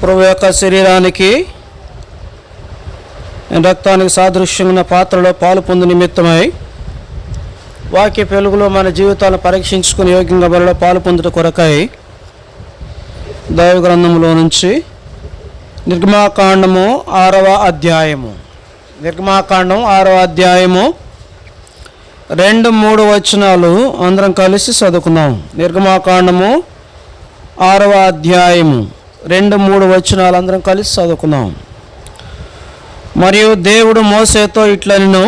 ప్రభు యొక్క శరీరానికి రక్తానికి సాదృశ్యమైన పాత్రలో పాలు పొందు నిమిత్తమై వాక్య వెలుగులో మన జీవితాలను పరీక్షించుకుని యోగ్యంగా బలలో పాలు పొందుట కొరకై దైవ గ్రంథంలో నుంచి నిర్గమాకాండము 6వ అధ్యాయము 6వ అధ్యాయము 2-3 వచనాలు అందరం కలిసి చదువుకుందాం. నిర్గమాకాండము 6వ అధ్యాయము 2-3 వచనాలు అందరం కలిసి చదువుకుందాం. మరియు దేవుడు మోసేతో ఇట్లనెను,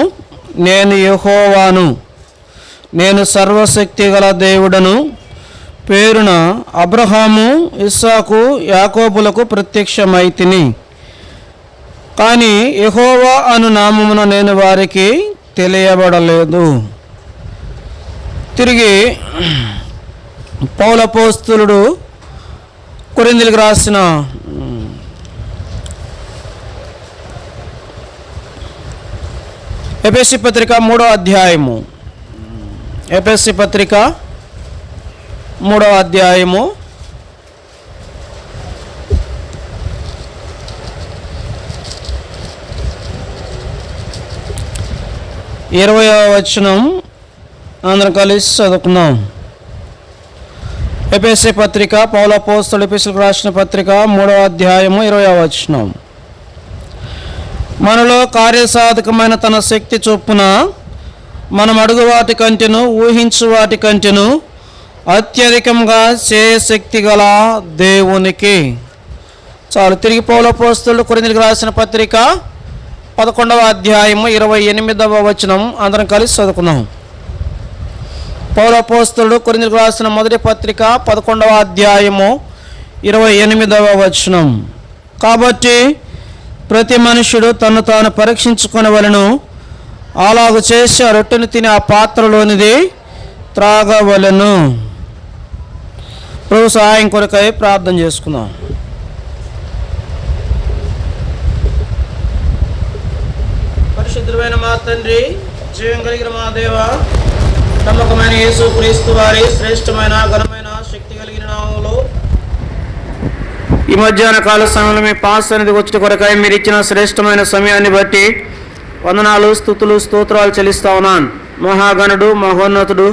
నేను యెహోవాను, నేను సర్వశక్తి గల దేవుడను, పేరున అబ్రహాము, ఇస్సాకు, యాకోబులకు ప్రత్యక్షమైతిని. కానీ యెహోవా అను నామమున నేను వారికి తెలియబడలేదు. తిరిగి పౌలు అపోస్తలుడు కొరింథీయులకు రాసిన ఎఫెసీ పత్రిక 3వ అధ్యాయము 3వ అధ్యాయము 20వ వచనం అందరం కలిసి చదువుకుందాం. ఎఫెసీ పత్రిక పౌలు అపోస్తలుడు ఎఫెసీయులకు రాసిన పత్రిక 3వ అధ్యాయము 20వ వచనం. మనలో కార్యసాధకమైన తన శక్తి చొప్పున మనం అడుగు వాటి కంటెను ఊహించు వాటి కంటెను అత్యధికంగా శక్తి గల దేవునికి. చాలు. తిరిగి పౌలు అపోస్తలుడు కొరింథీయులకు రాసిన పత్రిక 11వ అధ్యాయము 28వ వచనం అందరం కలిసి చదువుకుందాం. పౌలు అపోస్తలుడు కొరింథీయులకు రాసిన మొదటి పత్రిక 11వ అధ్యాయము 28వ వచనం. కాబట్టి ప్రతి మనుష్యుడు తను తాను పరీక్షించుకొనవలెను, అలాగు చేసి ఆ రొట్టెను తిని ఆ పాత్రలోనిది త్రాగవలెను. ప్రభు సహాయం కొరకై ప్రార్థన చేసుకుందాం. పరిశుద్ధమైన మా తండ్రి, జీవం కలిగిన మా దేవ, నమ్మకమైన యేసు క్రీస్తు వారి శ్రేష్టమైన ఘనమైన శక్తి కలిగిన నామములో ఈ మధ్యాహ్న కాల సమయంలో మీ పాస్ అనేది వచ్చి కొరకాయ మీరు ఇచ్చిన శ్రేష్టమైన సమయాన్ని బట్టి వందనాలు, స్తుతులు, స్తోత్రాలు చెల్లిస్తా ఉన్నాను. మహాగణుడు, మహోన్నతుడు,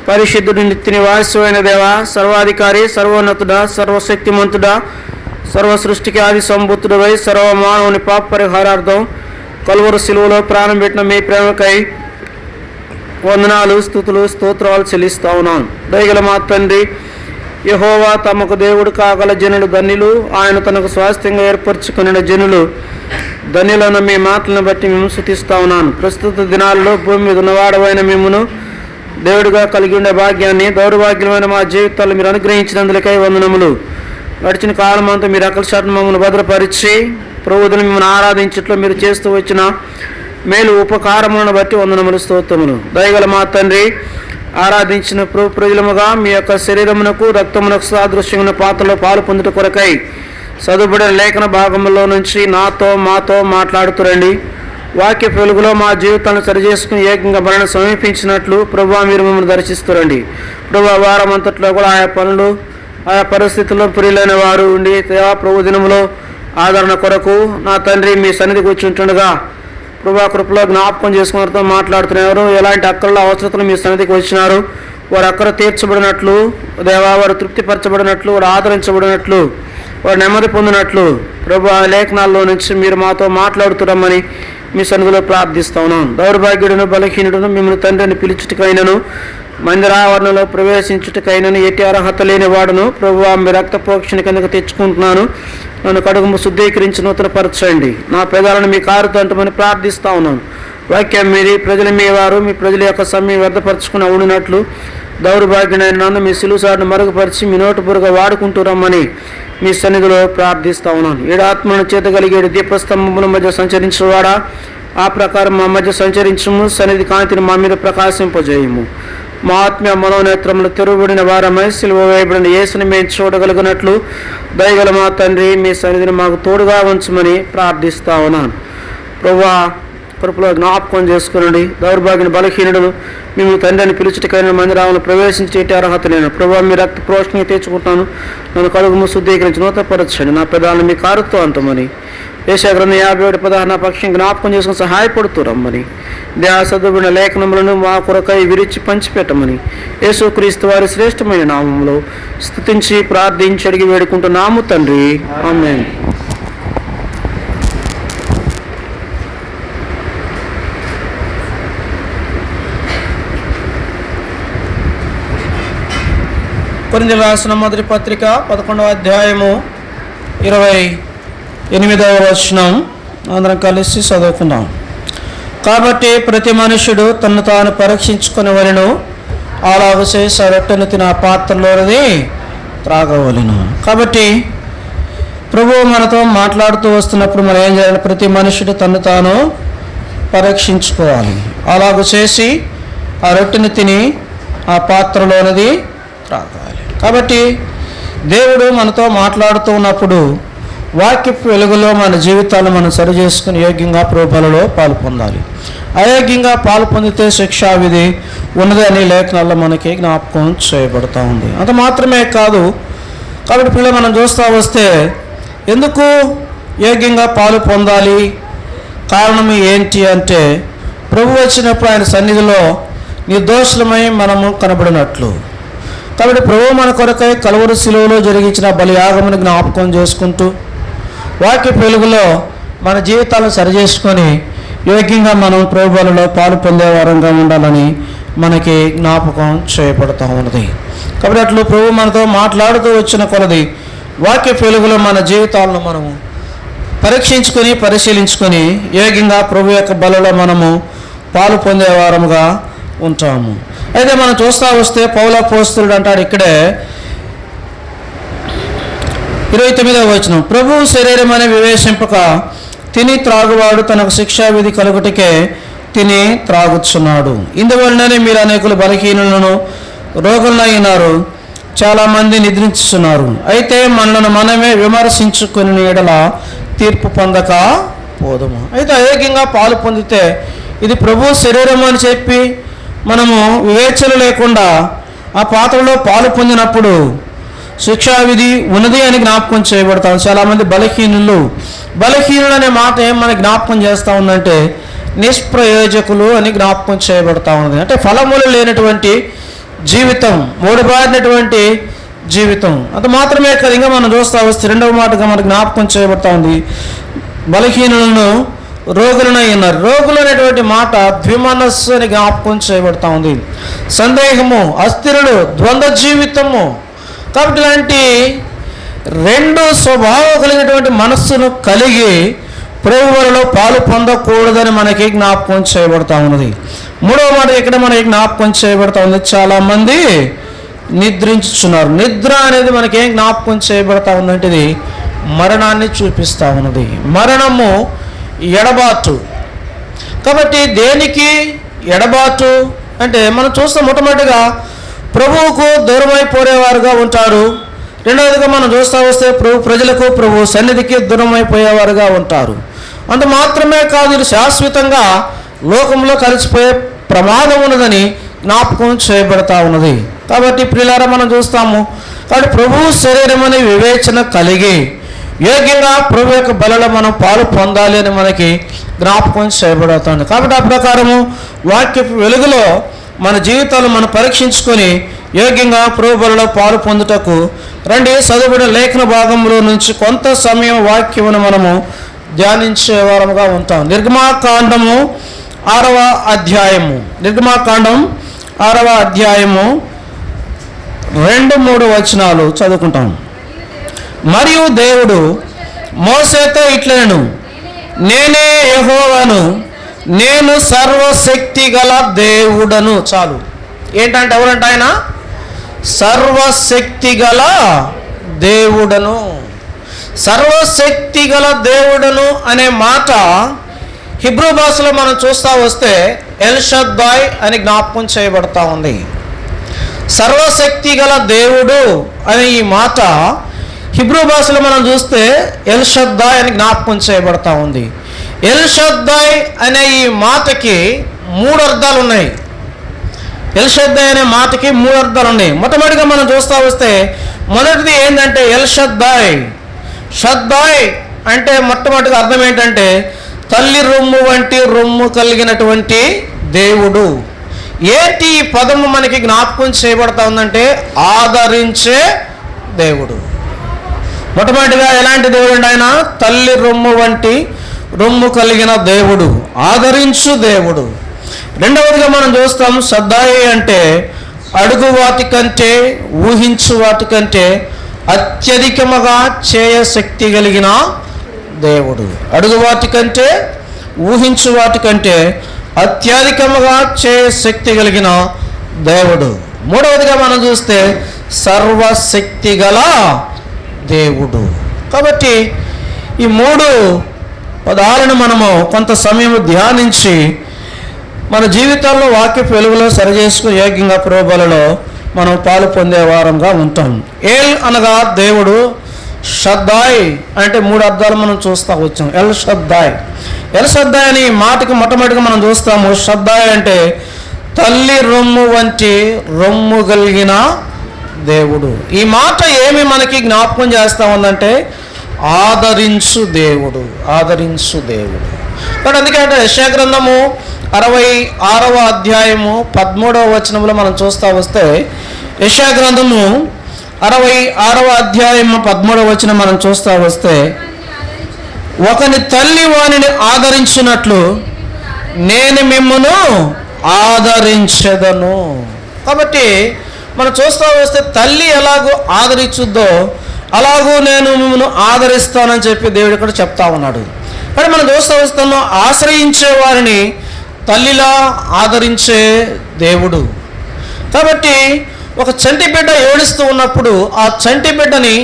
పరిశుద్ధుడు, నిత్య నివాసమైన దేవ, సర్వాధికారి, సర్వోన్నతుడా, సర్వశక్తిమంతుడా, సర్వ సృష్టికి ఆది సంభూతుడవై సర్వమానవుని పాప పరిహారార్థం కలువరు శిలువలో ప్రాణం పెట్టిన మీ ప్రేమకై వందనాలు, స్తుతులు, స్తోత్రాలు చెల్లిస్తా ఉన్నాను. దయగల మా తండ్రి, యెహోవా తమకు దేవుడు కాగల జనులు ధన్యులు, ఆయన తనకు స్వాస్థ్యంగా ఏర్పరచుకున్న జనులు ధన్యులను మీ మాటలను బట్టి మేము స్తుతిస్తా ఉన్నాను. ప్రస్తుత దినాల్లో భూమి మీద ఉన్నవాడవైన మిమ్మును దేవుడిగా కలిగి ఉండే భాగ్యాన్ని, దౌర్భాగ్యమైన మా జీవితాలు మీరు అనుగ్రహించినందులకై వందనములు. గడిచిన కాలం అంతా మీరు అకల్షాన్ని మమ్మల్ని భద్రపరిచి ప్రభువుని మిమ్మల్ని ఆరాధించట్లో మీరు చేస్తూ వచ్చిన మేలు ఉపకారములను బట్టి వందనములు, స్తోత్రములు. దయగల మా తండ్రి, ఆరాధించిన ప్రజలముగా మీ యొక్క శరీరమునకు రక్తమునకు సాదృశ్యమైన పాత్రలో పాలు పొందుట కొరకై చదువుబడిన లేఖన భాగంలో నుంచి మాతో మాట్లాడుతురండి. వాక్య వెలుగులో మా జీవితాలను సరిచేసుకుని ఏకంగా మరణ సమీపించినట్లు ప్రభువా మీరు మమ్మల్ని దర్శిస్తురండి. ప్రభు వారం అంతట్లో కూడా ఆయా పనులు, ఆయా పరిస్థితుల్లో ప్రియులైన వారు ఉండి ప్రభు దినములో ఆదరణ కొరకు నా తండ్రి మీ సన్నిధికి వచ్చి ఉంటుండగా ప్రభా కృపలో జ్ఞాపకం చేసుకున్నతో మాట్లాడుతున్నారు. ఎలాంటి అక్కర్ల అవసరతలు మీ సన్నిధికి వచ్చినారు, వారు అక్కర తీర్చబడినట్లు దేవా, వారు తృప్తిపరచబడినట్లు, వారు ఆదరించబడినట్లు, వారు నెమ్మది పొందినట్లు ప్రభు లేఖనాల్లో నుంచి మీరు మాతో మాట్లాడుతున్నామని మీ సన్నిధిలో ప్రార్థిస్తా ఉన్నాను. దౌర్భాగ్యుడును, బలహీనుడును, మిమ్మల్ని తండ్రిని పిలుచుటకైనను మందిరావరణలో ప్రవేశించుటకైనను ఎట్టి అర్హత లేని వాడును ప్రభు మీ రక్త ప్రోక్షణ కిందకు తెచ్చుకుంటున్నాను. నన్ను కడుగు శుద్ధీకరించి నూతనపరచండి. నా పెదాలను మీ కారుతో అంటమని ప్రార్థిస్తా ఉన్నాను. వాక్యం మీది, ప్రజలు మీ వారు, మీ ప్రజల యొక్క సమయం వ్యర్థపరచుకుని అవుడినట్లు దౌర్భాగ్యుడైన నన్ను మీ సిలుసాడును మరుగుపరిచి మీ నోటు పురుగా వాడుకుంటూ రమ్మని మీ సన్నిధిలో ప్రార్థిస్తా ఉన్నాను. ఏడు ఆత్మను చేత కలిగేడు దీపస్తంభముల మధ్య సంచరించేవాడా, ఆ ప్రకారం మా మధ్య సంచరించము, సన్నిధి కాంతిని మా మీద ప్రకాశింపజేయము. మా ఆత్మీయ మనోనేత్రములు తెరువబడిన వారమై సిలువ వేయబడిన యేసుని మేము చూడగలిగినట్లు దయగల మా తండ్రి మీ సన్నిధిని మాకు తోడుగా ఉంచమని ప్రార్థిస్తా ఉన్నాను. ప్రభువా కృపలో జ్ఞాపకం చేసుకునండి. దౌర్భాగ్య బలహీనుడు మేము తండ్రిని పిలుచుటకైన మందిరాలను ప్రవేశించేటి అర్హత లేను ప్రభావ. మీ రక్త ప్రోషణ తెచ్చుకుంటాను. నన్ను కడుగుము శుద్ధీకరించి నూతనపరచండి. నా పెదాలను మీ కారుతో అంతమని యెషయా గ్రంథం 57:16 నా పక్షం జ్ఞాపకం చేసుకుని సహాయపడుతూ రమ్మని దేహసదుబడిన లేఖనములను మా కొరకై విరిచి పంచిపెట్టమని యేసుక్రీస్తు వారి శ్రేష్టమైన నామంలో స్తుతించి ప్రార్థించి అడిగి వేడుకుంటున్నాము తండ్రి. ఆమేన్. కొరింథీయులకు రాసిన మొదటి పత్రిక 11వ అధ్యాయము 28వ వచనం అందరం కలిసి చదువుకుందాం. కాబట్టి ప్రతి మనుష్యుడు తను తాను పరీక్షించుకునేవలెను, అలాగ చేసి ఆ రొట్టెను తిన పాత్రలోనిది త్రాగవలెను. కాబట్టి ప్రభువు మనతో మాట్లాడుతూ వస్తున్నప్పుడు మనం ఏం చేయాలి? ప్రతి మనుష్యుడు తను తాను పరీక్షించుకోవాలి. అలాగ చేసి ఆ రొట్టెను తిని ఆ పాత్రలోనిది త్రాగాలి. కాబట్టి దేవుడు మనతో మాట్లాడుతూ ఉన్నప్పుడు వాక్యపు వెలుగులో మన జీవితాలను మనం సరి చేసుకుని యోగ్యంగా ప్రభువులో పాలు పొందాలి. అయోగ్యంగా పాలు పొందితే శిక్షావిధి ఉన్నదని లేఖనాల్లో మనకి జ్ఞాపకం చేయబడుతూ ఉంది. అంత మాత్రమే కాదు. కాబట్టి పిల్లలు మనం చూస్తూ వస్తే ఎందుకు యోగ్యంగా పాలు పొందాలి? కారణం ఏంటి అంటే ప్రభు వచ్చినప్పుడు ఆయన సన్నిధిలో నిర్దోషులమై మనము కనబడినట్లు. కాబట్టి ప్రభు మన కొరకై కలువరి శిలువలో జరిగించిన బలియాగమును జ్ఞాపకం చేసుకుంటూ వాక్య వెలుగులో మన జీవితాలను సరిచేసుకొని యోగ్యంగా మనం ప్రభువులలో పాలు పొందేవారంగా ఉండాలని మనకి జ్ఞాపకం చేయబడుతూ ఉన్నది. కాబట్టి అట్లు ప్రభు మనతో మాట్లాడుతూ వచ్చిన కొలది వాక్య వెలుగులో మన జీవితాలను మనము పరీక్షించుకొని పరిశీలించుకొని యోగ్యంగా ప్రభు యొక్క బలలో మనము పాలు పొందేవారముగా ఉంటాము. అయితే మనం చూస్తూ వస్తే పౌలు అపోస్తలుడు అంటాడు ఇక్కడే 29వ వచనం, ప్రభువు శరీరం అని వివేశింపక తిని త్రాగువాడు తనకు శిక్షావిధి కలుగుటకే తిని త్రాగుచున్నాడు. ఇందువలననే మీరు అనేకులు బలహీనులను రోగులైనారు, చాలామంది నిద్రించుతున్నారు. అయితే మనలను మనమే విమర్శించుకుని ఎడల తీర్పు పొందక పోదుము. అయితే అయోగ్యంగా పాలు పొందితే ఇది ప్రభు శరీరం అని చెప్పి మనము వివేచన లేకుండా ఆ పాత్రలో పాలు పొందినప్పుడు శిక్షావిధి ఉన్నది అని జ్ఞాపకం చేయబడతాం. చాలామంది బలహీనులు అనే మాట ఏం మనకి జ్ఞాపకం చేస్తూ ఉందంటే నిష్ప్రయోజకులు అని జ్ఞాపకం చేయబడతా ఉన్నది. అంటే ఫలములు లేనటువంటి జీవితం, మూడబారినటువంటి జీవితం. అంత మాత్రమే కాదు, ఇంకా మనం చూస్తూ వస్తే రెండవ మాటగా మనకు జ్ఞాపకం చేయబడతా ఉంది బలహీనులను రోగులనై ఉన్నారు. రోగులు అనేటువంటి మాట ద్విమనస్సు అని జ్ఞాపకం చేయబడతా ఉంది. సందేహము, అస్థిరుడు, ద్వంద్వ జీవితము. కాబట్టి ఇలాంటి రెండు స్వభావం కలిగినటువంటి మనస్సును కలిగి ప్రభువులలో పాలు పొందకూడదని మనకి జ్ఞాపకం చేయబడతా ఉన్నది. మూడవ మాట ఇక్కడ మనకి జ్ఞాపకం చేయబడతా ఉంది, చాలామంది నిద్రించుచున్నారు. నిద్ర అనేది మనకేం జ్ఞాపకం చేయబడతా ఉందంటే ఇది మరణాన్ని చూపిస్తూ ఉన్నది. మరణము ఎడబాటు. కాబట్టి దేనికి ఎడబాటు అంటే మనం చూస్తాం, మొట్టమొదటిగా ప్రభువుకు దూరమైపోయేవారుగా ఉంటారు. రెండవదిగా మనం చూస్తూ వస్తే ప్రజలకు ప్రభు సన్నిధికి దూరమైపోయేవారుగా ఉంటారు. అంత మాత్రమే కాదు, ఇది శాశ్వతంగా లోకంలో కలిసిపోయే ప్రమాదం ఉన్నదని జ్ఞాపకం చేయబడతా ఉన్నది. కాబట్టి ప్రియులారా మనం చూస్తాము. కాబట్టి ప్రభు శరీరం అనే వివేచన కలిగి యోగ్యంగా ప్రభు యొక్క బలలో మనం పాలు పొందాలి అని మనకి జ్ఞాపకం చేయబడుతుంది. కాబట్టి ఆ ప్రకారము వాక్య వెలుగులో మన జీవితాలు మనం పరీక్షించుకొని యోగ్యంగా ప్రభు బలలో పాలు పొందుటకు రండి. చదువుబడిన లేఖన భాగంలో నుంచి కొంత సమయం వాక్యమును మనము ధ్యానించే వారముగా ఉంటాం. నిర్గమాకాండము 6వ అధ్యాయము 2-3 వచనాలు చదువుకుంటాం. మరియు దేవుడు మోసేతో ఇట్లనెను, నేనే యెహోవాను, నేను సర్వశక్తి గల దేవుడను. చాలు. ఏంటంటే ఎవరంటే ఆయన సర్వశక్తి గల దేవుడను. సర్వశక్తి గల దేవుడను అనే మాట హిబ్రూ భాషలో మనం చూస్తూ వస్తే ఎల్ షద్దాయ్ అని జ్ఞాపకం చేయబడతా ఉంది. సర్వశక్తి గల దేవుడు అనే ఈ మాట హిబ్రూ భాషలో మనం చూస్తే ఎల్ షద్దాయ్ అని జ్ఞాపకం చేయబడతా ఉంది. ఎల్ షద్దాయ్ అనే ఈ మాటకి 3 అర్థాలు ఉన్నాయి. ఎల్ షద్దాయ్ అనే మాటకి 3 అర్థాలు ఉన్నాయి. మొట్టమొదటిగా మనం చూస్తూ వస్తే మొదటిది ఏంటంటే ఎల్ షద్దాయ్. షద్దాయ్ అంటే మొట్టమొదటిగా అర్థం ఏంటంటే తల్లి రొమ్ము వంటి రొమ్ము కలిగినటువంటి దేవుడు. ఏంటి ఈ పదము మనకి జ్ఞాపకం చేయబడతా ఉందంటే ఆదరించే దేవుడు. మొట్టమొదటిగా ఎలాంటి దేవుడు ఆయన? తల్లి రొమ్ము వంటి రొమ్ము కలిగిన దేవుడు, ఆదరించు దేవుడు. రెండవదిగా మనం చూస్తాం షద్దాయి అంటే అడుగు వాటి కంటే ఊహించు వాటి కంటే అత్యధికముగా చేయ శక్తి కలిగిన దేవుడు. అడుగు వాటి కంటే ఊహించు వాటి కంటే అత్యధికముగా చేయ శక్తి కలిగిన దేవుడు. మూడవదిగా మనం చూస్తే సర్వశక్తి గల దేవుడు. కాబట్టి ఈ 3 పదాలను మనము కొంత సమయం ధ్యానించి మన జీవితాల్లో వాక్య వెలుగులో సరిచేసుకుని యోగ్యంగా ప్రోబలలో మనం పాలు పొందే వారంగా ఉంటాం. ఏల్ అనగా దేవుడు, షద్దాయ్ అంటే 3 అర్థాలు మనం చూస్తూ వచ్చాం. ఎల్ షద్దాయ్. ఎల్ షద్దాయ్ అని మాటకి మొట్టమొదటిగా మనం చూస్తాము. షద్దాయ్ అంటే తల్లి రొమ్ము వంటి రొమ్ము కలిగిన దేవుడు. ఈ మాట ఏమి మనకి జ్ఞాపకం చేస్తూ ఉందంటే ఆదరించు దేవుడు, ఆదరించు దేవుడు. కాబట్టి అందుకంటే యెషయా గ్రంథము 66వ అధ్యాయము 13వ వచనంలో మనం చూస్తూ వస్తే యెషయా గ్రంథము 66వ అధ్యాయము 13వ వచనం మనం చూస్తూ వస్తే ఒకని తల్లి వానిని ఆదరించినట్లు నేను మిమ్మును ఆదరించెదను. కాబట్టి మనం చూస్తూ వస్తే తల్లి ఎలాగో ఆదరించుద్దో అలాగూ నేను మిమ్మల్ని ఆదరిస్తానని చెప్పి దేవుడు ఇక్కడ చెప్తా ఉన్నాడు. కానీ మనం చూస్తూ వస్తున్నాం ఆశ్రయించే వారిని తల్లిలా ఆదరించే దేవుడు. కాబట్టి ఒక చంటి బిడ్డ ఏడుస్తూ ఉన్నప్పుడు ఆ చంటి బిడ్డని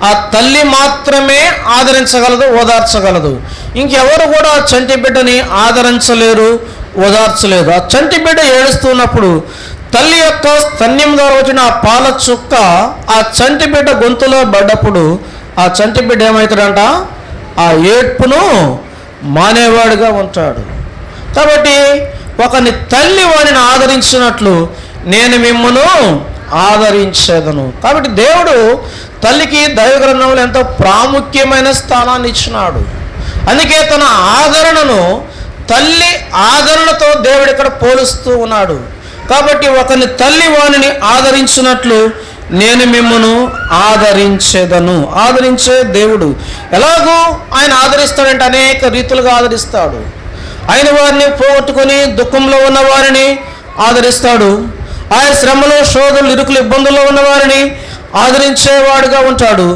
ఆ తల్లి మాత్రమే ఆదరించగలదు, ఓదార్చగలదు. ఇంకెవరు కూడా ఆ చంటి బిడ్డని ఆదరించలేరు, ఓదార్చలేదు. ఆ చంటి బిడ్డ ఏడుస్తున్నప్పుడు తల్లి యొక్క స్తన్యం ద్వారా వచ్చిన ఆ పాల చుక్క ఆ చంటి బిడ్డ గొంతులో పడ్డప్పుడు ఆ చంటి బిడ్డ ఏమవుతాడంట? ఆ ఏడ్పును మానేవాడుగా ఉంటాడు. కాబట్టి ఒకని తల్లి వాడిని ఆదరించినట్లు నేను మిమ్మును ఆదరించేదను. కాబట్టి దేవుడు తల్లికి దైవ గ్రంథంలో ఎంతో ప్రాముఖ్యమైన స్థానాన్ని ఇచ్చినాడు. అందుకే తన ఆదరణను తల్లి ఆదరణతో దేవుడు ఇక్కడ పోలుస్తూ ఉన్నాడు. కాబట్టి ఒకని తల్లి వాణిని ఆదరించినట్లు నేను మిమ్మును ఆదరించేదను. ఆదరించే దేవుడు. ఎలాగూ ఆయన ఆదరిస్తాడంటే అనేక రీతులుగా ఆదరిస్తాడు. ఆయన వారిని పోగొట్టుకొని దుఃఖంలో ఉన్న వారిని ఆదరిస్తాడు. ఆయన శ్రమలో, శోధనలు, ఇరుకులు, ఇబ్బందుల్లో ఉన్నవారిని ఆదరించేవాడుగా ఉంటాడు.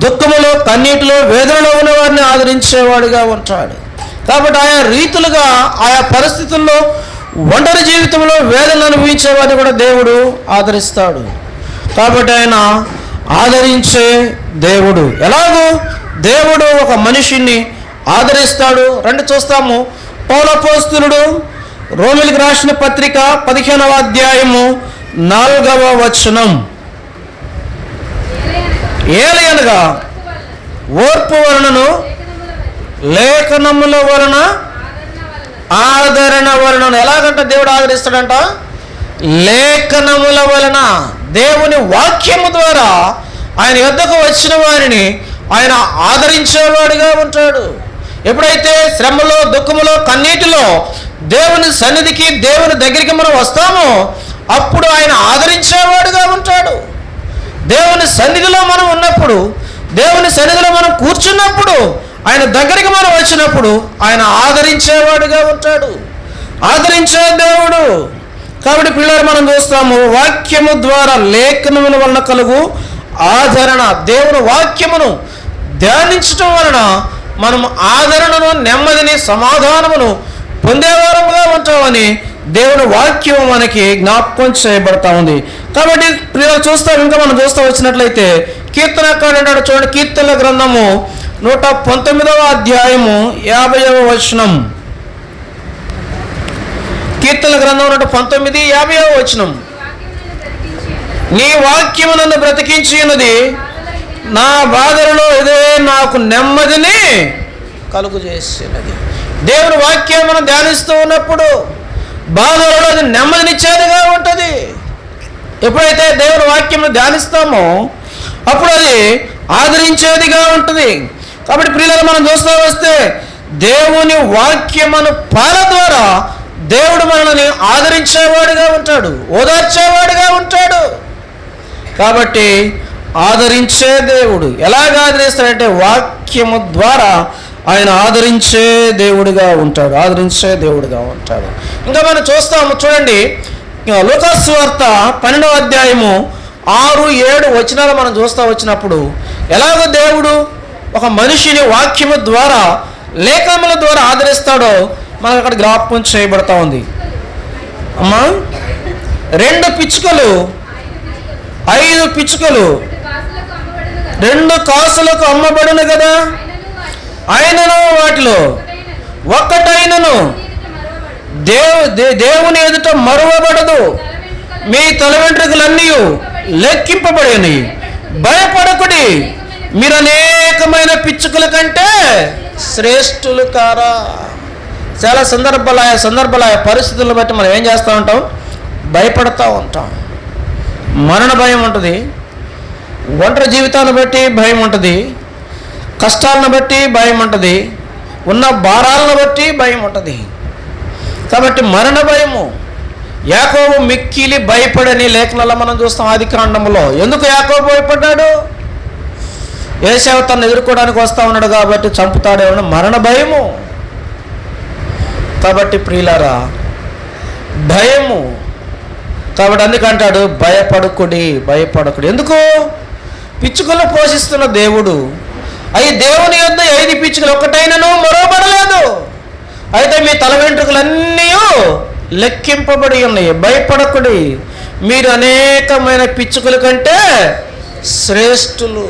దుఃఖములో, కన్నీటిలో, వేదనలో ఉన్నవారిని ఆదరించేవాడుగా ఉంటాడు. కాబట్టి ఆయా రీతులుగా ఆయా పరిస్థితుల్లో ఒంటరి జీవితంలో వేదన అనుభవించేవాడిని కూడా దేవుడు ఆదరిస్తాడు. కాబట్టి ఆయన ఆదరించే దేవుడు. ఎలాగో దేవుడు ఒక మనిషిని ఆదరిస్తాడు. రండి చూస్తాము. పౌలు అపోస్తలుడు రోమీయులకు రాసిన పత్రిక 15వ అధ్యాయము 4వ వచనం. ఏలయనగా ఓర్పు వలనను లేఖనముల వలన ఆదరణ వలన. ఎలాగంట దేవుడు ఆదరిస్తాడంట? లేఖనముల వలన. దేవుని వాక్యము ద్వారా ఆయన యొద్దకు వచ్చిన వారిని ఆయన ఆదరించేవాడుగా ఉంటాడు. ఎప్పుడైతే శ్రమలో, దుఃఖములో, కన్నీటిలో దేవుని సన్నిధికి, దేవుని దగ్గరికి మనం వస్తామో అప్పుడు ఆయన ఆదరించేవాడుగా ఉంటాడు. దేవుని సన్నిధిలో మనం ఉన్నప్పుడు, దేవుని సన్నిధిలో మనం కూర్చున్నప్పుడు, ఆయన దగ్గరికి మనం వచ్చినప్పుడు ఆయన ఆదరించేవాడుగా ఉంటాడు. ఆదరించే దేవుడు. కాబట్టి పిల్లలు మనం చూస్తాము వాక్యము ద్వారా లేఖనముల వలన కలుగు ఆదరణ. దేవుని వాక్యమును ధ్యానించటం వలన మనం ఆదరణను, నెమ్మదిని, సమాధానమును పొందేవారముగా ఉంటామని దేవుని వాక్యం మనకి జ్ఞాపకం చేయబడతా ఉంది. కాబట్టి పిల్లలు చూస్తాం. ఇంకా మనం చూస్తూ వచ్చినట్లయితే కీర్తనకారుడు అంటాడు చూడండి. కీర్తనల గ్రంథము 119వ అధ్యాయము 50వ వచనం. కీర్తనల గ్రంథం 119, 50వ వచనం. నీ వాక్యము నన్ను బ్రతికించి ఉన్నది, నా బాధలలో ఇదే నాకు నెమ్మదిని కలుగు చేసినది. దేవుని వాక్యం మనం ధ్యానిస్తూ ఉన్నప్పుడు బాధలలో అది నెమ్మదినిచ్చేదిగా ఉంటుంది. ఎప్పుడైతే దేవుని వాక్యం ధ్యానిస్తామో అప్పుడు అది ఆదరించేదిగా ఉంటుంది. కాబట్టి ప్రియులను మనం చూస్తూ వస్తే దేవుని వాక్యమును పాల ద్వారా దేవుడు మనల్ని ఆదరించేవాడుగా ఉంటాడు, ఓదార్చేవాడుగా ఉంటాడు. కాబట్టి ఆదరించే దేవుడు ఎలాగ ఆదరిస్తాడంటే వాక్యము ద్వారా ఆయన ఆదరించే దేవుడిగా ఉంటాడు, ఆదరించే దేవుడిగా ఉంటాడు. ఇంకా మనం చూస్తాము, చూడండి లూకాసు సువార్త 12వ అధ్యాయము 6-7 వచనాలు మనం చూస్తూ వచ్చినప్పుడు ఎలాగో దేవుడు ఒక మనిషిని వాక్యము ద్వారా లేఖనముల ద్వారా ఆదరిస్తాడో మనకు అక్కడ జ్ఞాపకం చేయబడతా ఉంది. అమ్మా, 2 పిచ్చుకలు 5 పిచ్చుకలు 2 కాసులకు అమ్మబడును కదా, ఆయనను వాటిలో ఒక్కటైనను దేవుని ఎదుట మరువబడదు. మీ తల వెంట్రుకలన్నీ లెక్కింపబడి భయపడకుడి, మీరు అనేకమైన పిచ్చుకల కంటే శ్రేష్ఠులు కారా. చాలా సందర్భాల పరిస్థితులను బట్టి మనం ఏం చేస్తూ ఉంటాం, భయపడుతూ ఉంటాం. మరణ భయం ఉంటుంది, ఒంటరి జీవితాన్ని బట్టి భయం ఉంటుంది, కష్టాలను బట్టి భయం ఉంటుంది, ఉన్న భారాలను బట్టి భయం ఉంటుంది. కాబట్టి మరణ భయము. యాకోబు మిక్కిలి భయపడని లేఖనాల్లో మనం చూస్తాం ఆదికాండములో. ఎందుకు యాకోబు భయపడ్డాడు? ఏశావు తను ఎదుర్కోవడానికి వస్తూ ఉన్నాడు కాబట్టి చంపుతాడేమో మరణ భయము. కాబట్టి ప్రియులారా భయము. కాబట్టి అందుకంటాడు భయపడకుడి. ఎందుకు? పిచ్చుకలు పోషిస్తున్న దేవుడు అవి దేవుని యొద్ద 5 పిచ్చుకలు ఒక్కటైనను మరోబడలేదు. అయితే మీ తల వెంట్రుకలన్నీ లెక్కింపబడి ఉన్నాయి. భయపడకుడి, మీరు అనేకమైన పిచ్చుకల కంటే శ్రేష్ఠులు.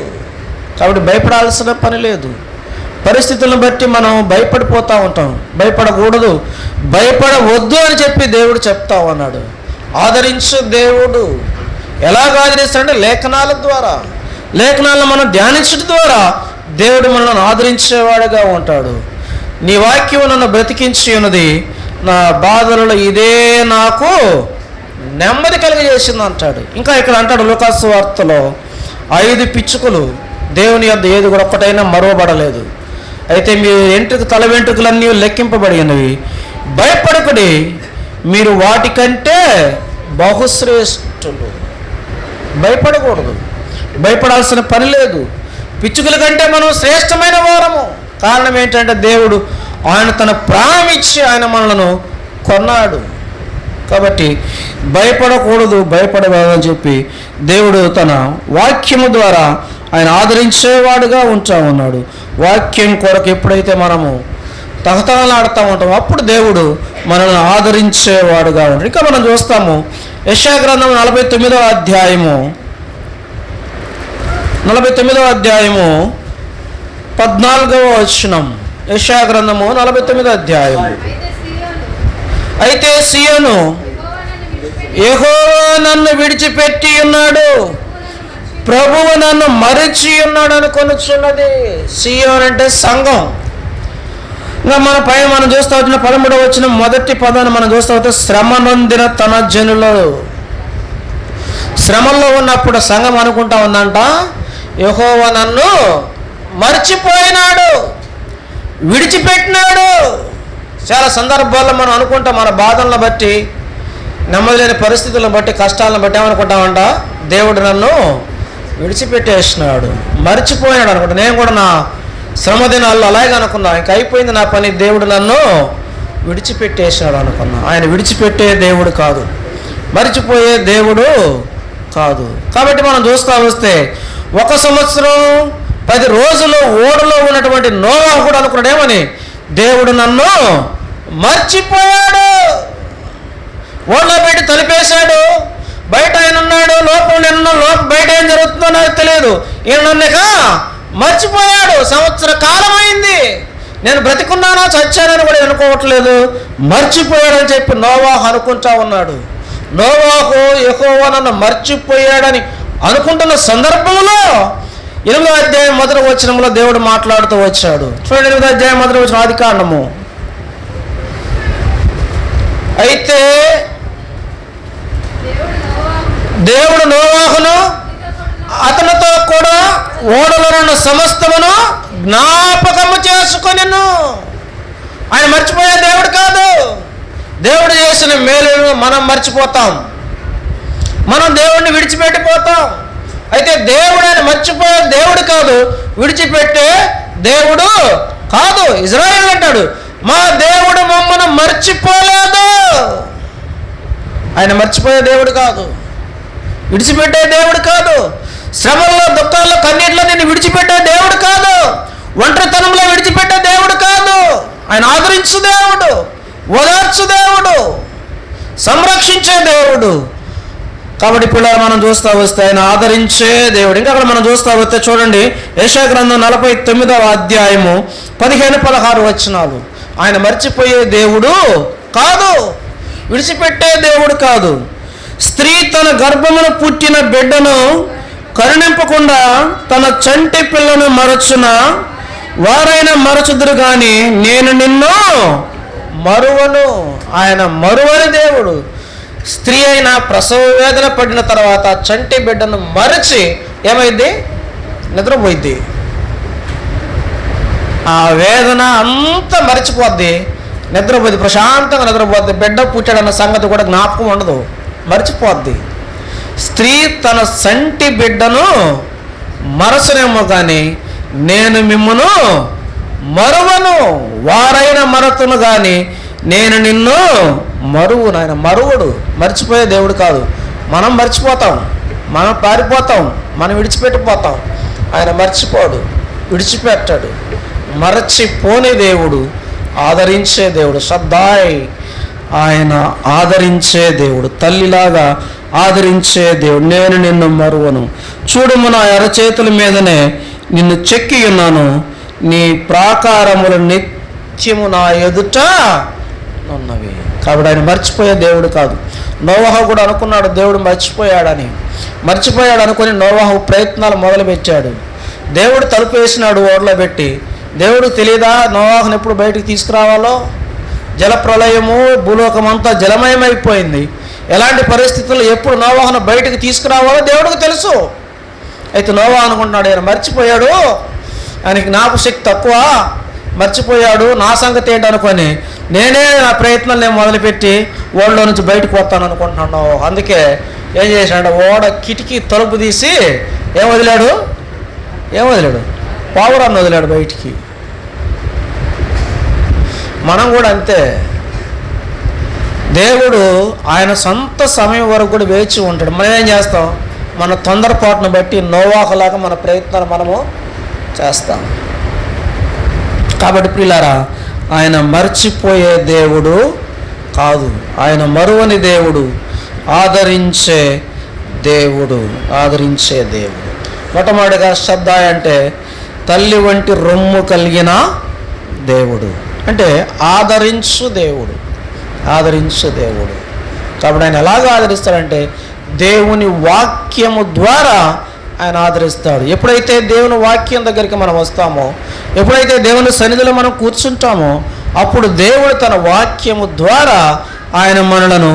కాబట్టి భయపడాల్సిన పని లేదు. పరిస్థితులను బట్టి మనం భయపడిపోతూ ఉంటాం. భయపడకూడదు, భయపడవద్దు అని చెప్పి దేవుడు చెప్తా ఉన్నాడు. ఆదరించు దేవుడు. ఎలాగ ఆదరిస్తాడంటే లేఖనాల ద్వారా. లేఖనాలను మనం ధ్యానించడం ద్వారా దేవుడు మనల్ని ఆదరించేవాడుగా ఉంటాడు. నీ వాక్యం నన్ను బ్రతికించి ఉన్నది, నా బాధలలో ఇదే నాకు నెమ్మది కలిగజేసింది అంటాడు. ఇంకా ఇక్కడ అంటాడు లూకాసు వార్తలో 5 పిచ్చుకలు దేవుని యొద్ద ఏది కూడా ఒక్కటైనా మరువబడలేదు. అయితే మీ తల వెంట్రుకలన్నీ లెక్కింపబడి ఉన్నవి. భయపడకుడి, మీరు వాటికంటే బహుశ్రేష్ఠులు. భయపడకూడదు, భయపడాల్సిన పని లేదు. పిచ్చుకల కంటే మనం శ్రేష్టమైన వారము. కారణం ఏంటంటే దేవుడు ఆయన తన ప్రాణం ఇచ్చి ఆయన మనలను కొన్నాడు. కాబట్టి భయపడకూడదు, భయపడకూడదని చెప్పి దేవుడు తన వాక్యము ద్వారా ఆయన ఆదరించేవాడుగా ఉంటా ఉన్నాడు. వాక్యం కొరకు ఎప్పుడైతే మనము తహతహలాడుతూ ఉంటామో అప్పుడు దేవుడు మనల్ని ఆదరించేవాడుగా ఉంటాడు. ఇంకా మనం చూస్తాము యెషయా గ్రంథం 49వ అధ్యాయము 14వ వచనం. యెషయా గ్రంథము 49వ అధ్యాయము. అయితే సీయోను యెహోవా నన్ను విడిచిపెట్టి ఉన్నాడు, ప్రభువు నన్ను మరిచి ఉన్నాడు అనుకొనుచున్నది. సీయోను అంటే సంఘం. ఇంకా మన పైన మనం చూస్తూ వచ్చిన 13వ వచనం మొదటి పదాన్ని మనం చూస్తూ వస్తే శ్రమ నొందిన తన జనులు. శ్రమల్లో ఉన్నప్పుడు సంఘం అనుకుంటా ఉందంట, యెహోవా నన్ను మర్చిపోయినాడు, విడిచిపెట్టినాడు. చాలా సందర్భాల్లో మనం అనుకుంటాం, మన బాధలను బట్టి, నెమ్మది లేని పరిస్థితులను బట్టి, కష్టాలను బట్టి ఏమనుకుంటామంట, దేవుడు నన్ను విడిచిపెట్టేసినాడు, మర్చిపోయినాడు అనుకుంటా. నేను కూడా నా శ్రమ దినాల్లో అలాగే అనుకున్నా, ఇంక అయిపోయింది నా పని, దేవుడు నన్ను విడిచిపెట్టేసినాడు అనుకున్నా. ఆయన విడిచిపెట్టే దేవుడు కాదు, మర్చిపోయే దేవుడు కాదు. కాబట్టి మనం చూస్తూ వస్తే 1 సంవత్సరం 10 రోజులు ఓడలో ఉన్నటువంటి నోవాహు కూడా అనుకున్నాడేమని, దేవుడు నన్ను మర్చిపోయాడు. ఓడలో పెట్టి తలిపేశాడు, బయట ఆయన ఉన్నాడు, లోపల నేను బయట ఏం జరుగుతుందో నాకు తెలియదు, ఈయన నన్నక మర్చిపోయాడు. సంవత్సర కాలం అయింది, నేను బ్రతికున్నానా చచ్చానని కూడా అనుకోవట్లేదు, మర్చిపోయాడని చెప్పి నోవాహు అనుకుంటా ఉన్నాడు. నోవాహు యెహోవా నన్ను మర్చిపోయాడని అనుకుంటున్న సందర్భంలో 8వ అధ్యాయం 1వ వచనంలో దేవుడు మాట్లాడుతూ వచ్చాడు. చూడండి, 8వ అధ్యాయం 1వ వచనం, ఆదికాండము అయితే దేవుడు నోవాహును అతనితో కూడా ఓడలోనున్న సమస్తమును జ్ఞాపకము చేసుకొనెను. ఆయన మర్చిపోయే దేవుడు కాదు. దేవుడు చేసిన మేలును మనం మర్చిపోతాం, మనం దేవుడిని విడిచిపెట్టిపోతాం. అయితే దేవుడు ఆయన మర్చిపోయే దేవుడు కాదు, విడిచిపెట్టే దేవుడు కాదు. ఇజ్రాయేల్ అంటాడు, మా దేవుడు మమ్మల్ని మర్చిపోలేదు. ఆయన మర్చిపోయే దేవుడు కాదు, విడిచిపెట్టే దేవుడు కాదు. శ్రమల్లో, దుఃఖాల్లో, కన్నీటిలో నిన్ను విడిచిపెట్టే దేవుడు కాదు. ఒంటరితనంలో విడిచిపెట్టే దేవుడు కాదు. ఆయన ఆదరించు దేవుడు, ఓదార్చు దేవుడు, సంరక్షించే దేవుడు. కాబట్టి పిల్లలు మనం చూస్తూ వస్తే ఆయన ఆదరించే దేవుడు. ఇంకా అక్కడ మనం చూస్తూ వస్తే చూడండి, యెషయా గ్రంథం 49వ అధ్యాయము 15-16 వచనాలు. ఆయన మర్చిపోయే దేవుడు కాదు, విడిచిపెట్టే దేవుడు కాదు. స్త్రీ తన గర్భమును పుట్టిన బిడ్డను కరుణింపకుండా తన చంటి పిల్లను మరచున వారైనా మరచుదురు కానీ నేను నిన్ను మరువను. ఆయన మరువని దేవుడు. స్త్రీ అయినా ప్రసవ వేదన పడిన తర్వాత చంటి బిడ్డను మరచి ఏమైంది? నిద్రపోయిద్ది. ఆ వేదన అంతా మర్చిపోద్ది, నిద్రపోద్ది, ప్రశాంతంగా నిద్రపోద్ది. బిడ్డ పుట్టాడన్న సంగతి కూడా జ్ఞాపకం ఉండదు, మర్చిపోద్ది. స్త్రీ తన సంటి బిడ్డను మరసనేమో కానీ నేను మిమ్మును మరువను, వారైనా మరతును కానీ నేను నిన్ను మరువును. ఆయన మరువుడు, మర్చిపోయే దేవుడు కాదు. మనం మర్చిపోతాం, మనం పారిపోతాం, మనం విడిచిపెట్టిపోతాం. ఆయన మర్చిపోడు, విడిచిపెట్టాడు. మరచిపోని దేవుడు, ఆదరించే దేవుడు. శ్రద్ధాయ్ ఆయన ఆదరించే దేవుడు, తల్లిలాగా ఆదరించే దేవుడు. నేను నిన్ను మరువను, చూడుము నా అరచేతుల మీదనే నిన్ను చెక్కి ఉన్నాను, నీ ప్రాకారములు నిత్యము నా ఎదుట ఉన్నవి. కాబట్టి ఆయన మర్చిపోయే దేవుడు కాదు. నోవాహు కూడా అనుకున్నాడు దేవుడు మర్చిపోయాడు అనుకుని నోవాహు ప్రయత్నాలు మొదలుపెట్టాడు. దేవుడు తలుపు వేసినాడు ఓడలో పెట్టి. దేవుడు తెలియదా నోవాహుని ఎప్పుడు బయటికి తీసుకురావాలో? జలప్రలయము, భూలోకం అంతా జలమయమైపోయింది. ఎలాంటి పరిస్థితుల్లో ఎప్పుడు నోవాహును బయటికి తీసుకురావాలో దేవుడికి తెలుసు. అయితే నోవాహు అనుకుంటున్నాడు, ఆయన మర్చిపోయాడు, ఆయనకి జ్ఞాపకశక్తి తక్కువ, మర్చిపోయాడు, నా సంగతి ఏంటి అనుకొని నేనే నా ప్రయత్నాలు నేను మొదలుపెట్టి ఓడలో నుంచి బయటకు వస్తాను అనుకుంటున్నాను. అందుకే ఏం చేశాడు, ఓడ కిటికీ తలుపు తీసి ఏం వదిలాడు పావురాన్ని వదిలాడు బయటికి. మనం కూడా అంతే. దేవుడు ఆయన సొంత సమయం వరకు కూడా వేచి ఉంటాడు. మనం ఏం చేస్తాం? మన తొందరపాటును బట్టి నోవాహులాగా మన ప్రయత్నాలు మనము చేస్తాం. కాబట్టి ప్రియులారా, ఆయన మర్చిపోయే దేవుడు కాదు, ఆయన మరువని దేవుడు, ఆదరించే దేవుడు. మొట్టమొదటిగా శ్రద్ధ అంటే తల్లి వంటి రొమ్ము కలిగిన దేవుడు, అంటే ఆదరించు దేవుడు. కాబట్టి ఆయన ఎలాగ ఆదరిస్తాడంటే దేవుని వాక్యము ద్వారా ఆయన ఆదరిస్తాడు. ఎప్పుడైతే దేవుని వాక్యం దగ్గరికి మనం వస్తామో, ఎప్పుడైతే దేవుని సన్నిధిలో మనం కూర్చుంటామో, అప్పుడు దేవుడు తన వాక్యము ద్వారా ఆయన మనలను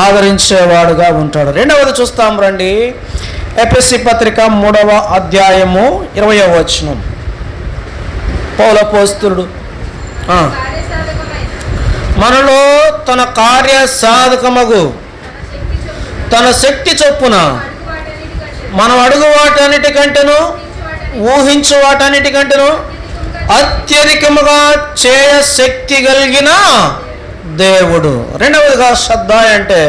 ఆదరించేవాడుగా ఉంటాడు. రెండవది చూస్తాం రండి, ఎఫెసీ పత్రిక 3వ అధ్యాయము 20వ వచనం. పౌలు అపోస్తలుడు మనలో తన కార్య సాధకమగు తన శక్తి చొప్పున మనం అడుగు వాటన్నిటికంటేను ఊహించు వాటన్నిటికంటేను అత్యధికముగా చేయ శక్తి కలిగిన దేవుడు. రెండవదిగా శ్రద్ధ అంటే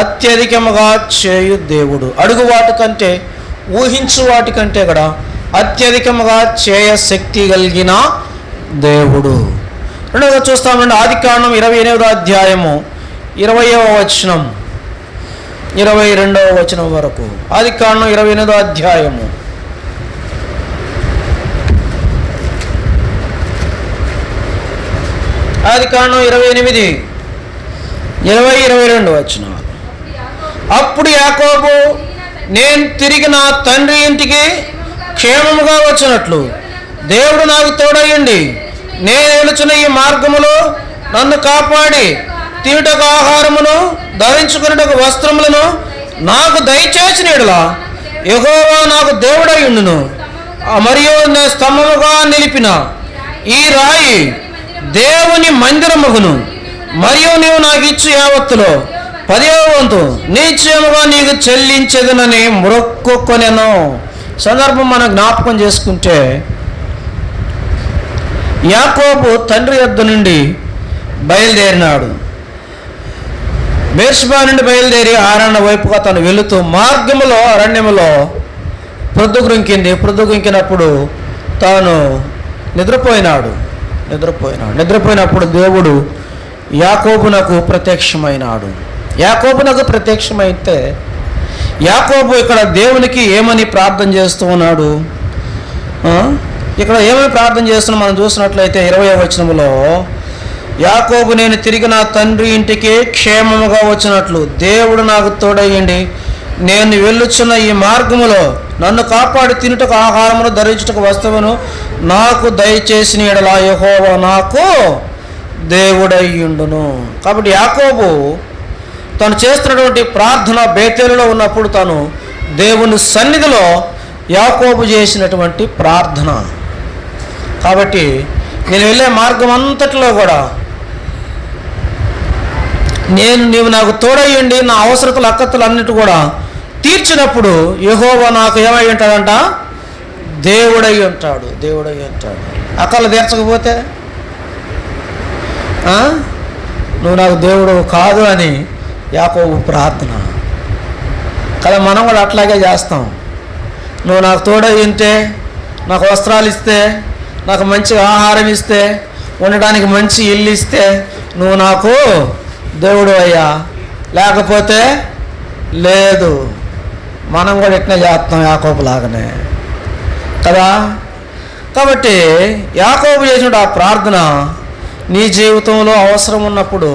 అత్యధికముగా చేయు దేవుడు. అడుగు వాటికంటే, ఊహించు వాటికంటే కూడా అత్యధికముగా చేయ శక్తి కలిగిన దేవుడు. రెండవది చూస్తామండి, ఆదికాండం 28వ అధ్యాయము 20వ వచనం 22వ వచనం వరకు. ఆదికాండం 28వ అధ్యాయము ఆదికాండం 28, 20, 22 వచనాలు. అప్పుడు యాకోబు నేను తిరిగి నా తండ్రి ఇంటికి క్షేమముగా వచ్చినట్లు దేవుడు నాకు తోడయ్యండి, నేను వెళుచున్న ఈ మార్గములో నన్ను కాపాడి తినుటకు ఆహారమును, ధరించుకున్నటకు వస్త్రములను నాకు దయచేసిన యెడల యెహోవా నాకు దేవుడై ఉండును. మరియు నా స్తంభముగా నిలిపిన ఈ రాయి దేవుని మందిరమగును. మరియు నీవు నాకు ఇచ్చు యావత్తులో 10వ వంతు నిశ్చయముగా నీకు చెల్లించదునని మొక్కుకొనెను. సందర్భం మనం జ్ఞాపకం చేసుకుంటే, యాకోబు తండ్రి యొద్ద నుండి బయలుదేరినాడు. బేర్షెబా నుండి బయలుదేరి ఆరణ్య వైపుగా తను వెళుతూ మార్గములో అరణ్యములో ప్రొద్దుగుంకినప్పుడు తాను నిద్రపోయినప్పుడు దేవుడు యాకోబునకు ప్రత్యక్షమైతే యాకోబు ఇక్కడ దేవునికి ఏమని ప్రార్థన చేస్తూ ఉన్నాడు? ఇక్కడ ఏమని ప్రార్థన చేస్తున్నా మనం చూసినట్లయితే 20వ వచనములో, యాకోబు నేను తిరిగి నా తండ్రి ఇంటికి క్షేమముగా వచ్చినట్లు దేవుడు నాకు తోడయ్యండి. నేను వెళ్ళుచున్న ఈ మార్గములో నన్ను కాపాడి తినుటకు ఆహారమును, ధరించుటకు వస్తువును నాకు దయచేసిన యెడల యెహోవా నాకు దేవుడయ్యుండును. కాబట్టి యాకోబు తను చేస్తున్నటువంటి ప్రార్థన బేతేలులో ఉన్నప్పుడు తను దేవుని సన్నిధిలో యాకోబు చేసినటువంటి ప్రార్థన. కాబట్టి నేను వెళ్ళే మార్గం అంతటిలో కూడా నీవు నాకు తోడయ్యండి, నా అవసరతలు అక్కతులు అన్నిటి కూడా తీర్చినప్పుడు యెహోవా నాకు ఏమై ఉంటాడంట? దేవుడై ఉంటాడు. అక్కలు తీర్చకపోతే నువ్వు నాకు దేవుడు కాదు అని యాకోబు ప్రార్థన కదా. మనం కూడా అట్లాగే చేస్తాం. నువ్వు నాకు తోడై ఉంటే, నాకు వస్త్రాలు ఇస్తే, నాకు మంచి ఆహారం ఇస్తే, ఉండడానికి మంచి ఇల్లు ఇస్తే నువ్వు నాకు దేవుడు అయ్యా, లేకపోతే లేదు. మనం కూడా ఇట్నే చేస్తాం యాకోబు లాగానే కదా. కాబట్టి యాకోబు చేసిన ఆ ప్రార్థన నీ జీవితంలో అవసరం ఉన్నప్పుడు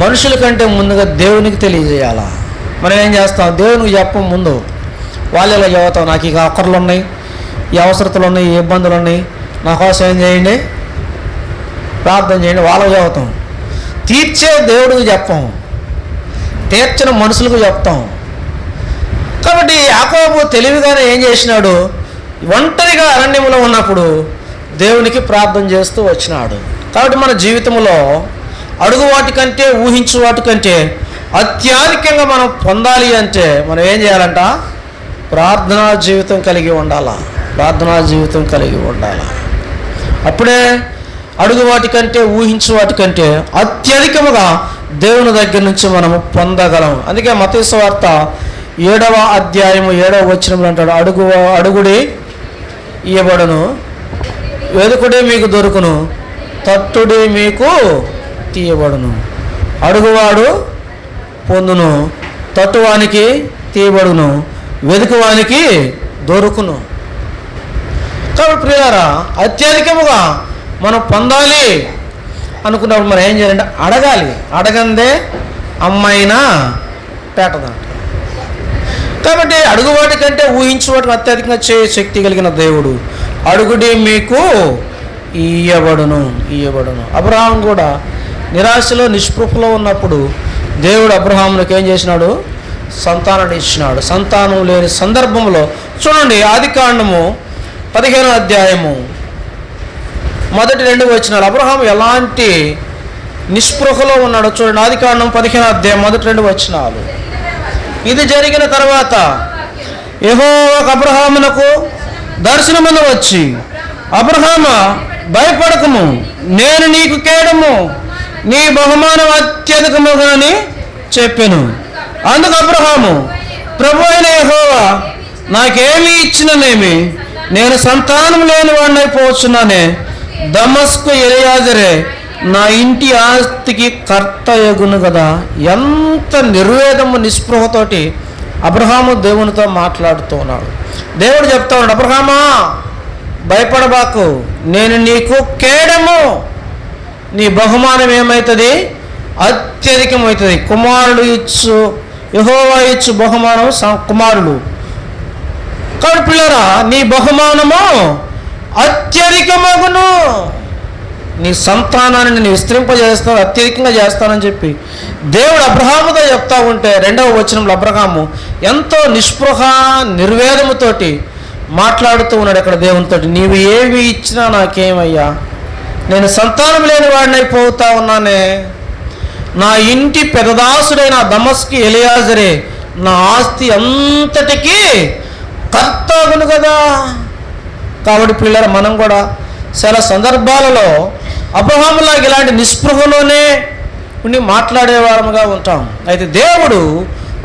మనుషుల కంటే ముందుగా దేవునికి తెలియజేయాలా. మనం ఏం చేస్తాం? దేవునికి చెప్పం ముందు. వాళ్ళు ఇలా చెబుతాం, నాకు ఇక అక్కర్లు ఉన్నాయి, ఈ అవసరతలు ఉన్నాయి, ఈ ఇబ్బందులు ఉన్నాయి, నా కోసం ఏం చేయండి, ప్రార్థన చేయండి, వాళ్ళకు చెబుతాం. తీర్చే దేవుడికి చెప్పాం, తీర్చిన మనుషులకు చెప్తాం. కాబట్టి యాకోబు తెలివిగానే ఏం చేసినాడు? ఒంటరిగా అరణ్యంలో ఉన్నప్పుడు దేవునికి ప్రార్థన చేస్తూ వచ్చినాడు. కాబట్టి మన జీవితంలో అడుగు వాటికంటే, ఊహించు వాటికంటే అత్యధికంగా మనం పొందాలి అంటే మనం ఏం చేయాలంట? ప్రార్థనా జీవితం కలిగి ఉండాలా. అప్పుడే అడుగు వాటికంటే, ఊహించు వాటికంటే అత్యధికముగా దేవుని దగ్గర నుంచి మనము పొందగలం. అందుకే మత్తయి సువార్త 7వ అధ్యాయము 7వ వచనంలో అంటాడు, అడుగుడి ఇయ్యబడును, వెదుకుడే మీకు దొరుకును, తట్టుడి మీకు తీయబడును. అడుగువాడు పొందును, తట్టువానికి తీయబడును, వెదుకువానికి దొరుకును. కాబట్టి ప్రియారా, అత్యధికముగా మనం పొందాలి అనుకున్నప్పుడు మనం ఏం చేయాలంటే అడగాలి. అడగందే అమ్మాయినా పేటదంట. కాబట్టి అడుగువాటి కంటే ఊహించువాటికి అత్యధికంగా చేయ శక్తి కలిగిన దేవుడు. అడుగుడి మీకు ఇయ్యబడును. అబ్రహాం కూడా నిరాశలో, నిస్పృహలో ఉన్నప్పుడు దేవుడు అబ్రహామునికి ఏం చేసినాడు? సంతానాన్ని ఇచ్చినాడు. సంతానం లేని సందర్భంలో చూడండి, ఆదికాండము 15వ అధ్యాయము మొదటి 2 వచనాలు. అబ్రహాం ఎలాంటి నిస్పృహలో ఉన్నాడో చూడండి. ఆదికాండం 15వ అధ్యాయం మొదటి 2 వచనాలు. ఇది జరిగిన తర్వాత యెహోవా అబ్రహామునకు దర్శనమును వచ్చి, అబ్రహామా భయపడకము, నేను నీకు కేడము, నీ బహుమానం అత్యధికముగాని చెప్పెను. అందుకు అబ్రహాము, ప్రభు అయిన యెహోవా నాకేమి ఇచ్చిననేమి, నేను సంతానం లేని వాడినైపోవచ్చున్నానే. దమస్కు ఎలియాజరే నా ఇంటి ఆస్తికి కర్తయగును కదా. ఎంత నిర్వేదము, నిస్పృహతోటి అబ్రహాము దేవునితో మాట్లాడుతూ ఉన్నాడు. దేవుడు చెప్తా ఉన్నాడు, అబ్రహామా భయపడబాకు, నేను నీకు కేడము, నీ బహుమానం ఏమవుతుంది? అత్యధికమవుతుంది. కుమారుడు ఇచ్చు, యెహోవా ఇచ్చు బహుమానం కుమారుడు. కాబట్టి పిల్లరా, నీ బహుమానము అత్యధికమగును. నీ సంతానాన్ని నేను విస్తరింపజేస్తాను, అత్యధికంగా చేస్తానని చెప్పి దేవుడు అబ్రహాముతో చెప్తా ఉంటే 2వ వచనంలో అబ్రహాము ఎంతో నిస్పృహ నిర్వేదముతోటి మాట్లాడుతూ ఉన్నాడు అక్కడ దేవునితోటి. నీవు ఏవి ఇచ్చినా నాకేమయ్యా, నేను సంతానం లేని వాడిని అయిపోతా ఉన్నానే, నా ఇంటి పెదదాసుడైన దమస్కి ఎలియాజరే నా ఆస్తి అంతటికీ కర్త అగును కదా. కాబట్టి పిల్లలు మనం కూడా చాలా సందర్భాలలో అబ్రహాములాగా ఇలాంటి నిస్పృహలోనే ఉండి మాట్లాడేవారముగా ఉంటాం. అయితే దేవుడు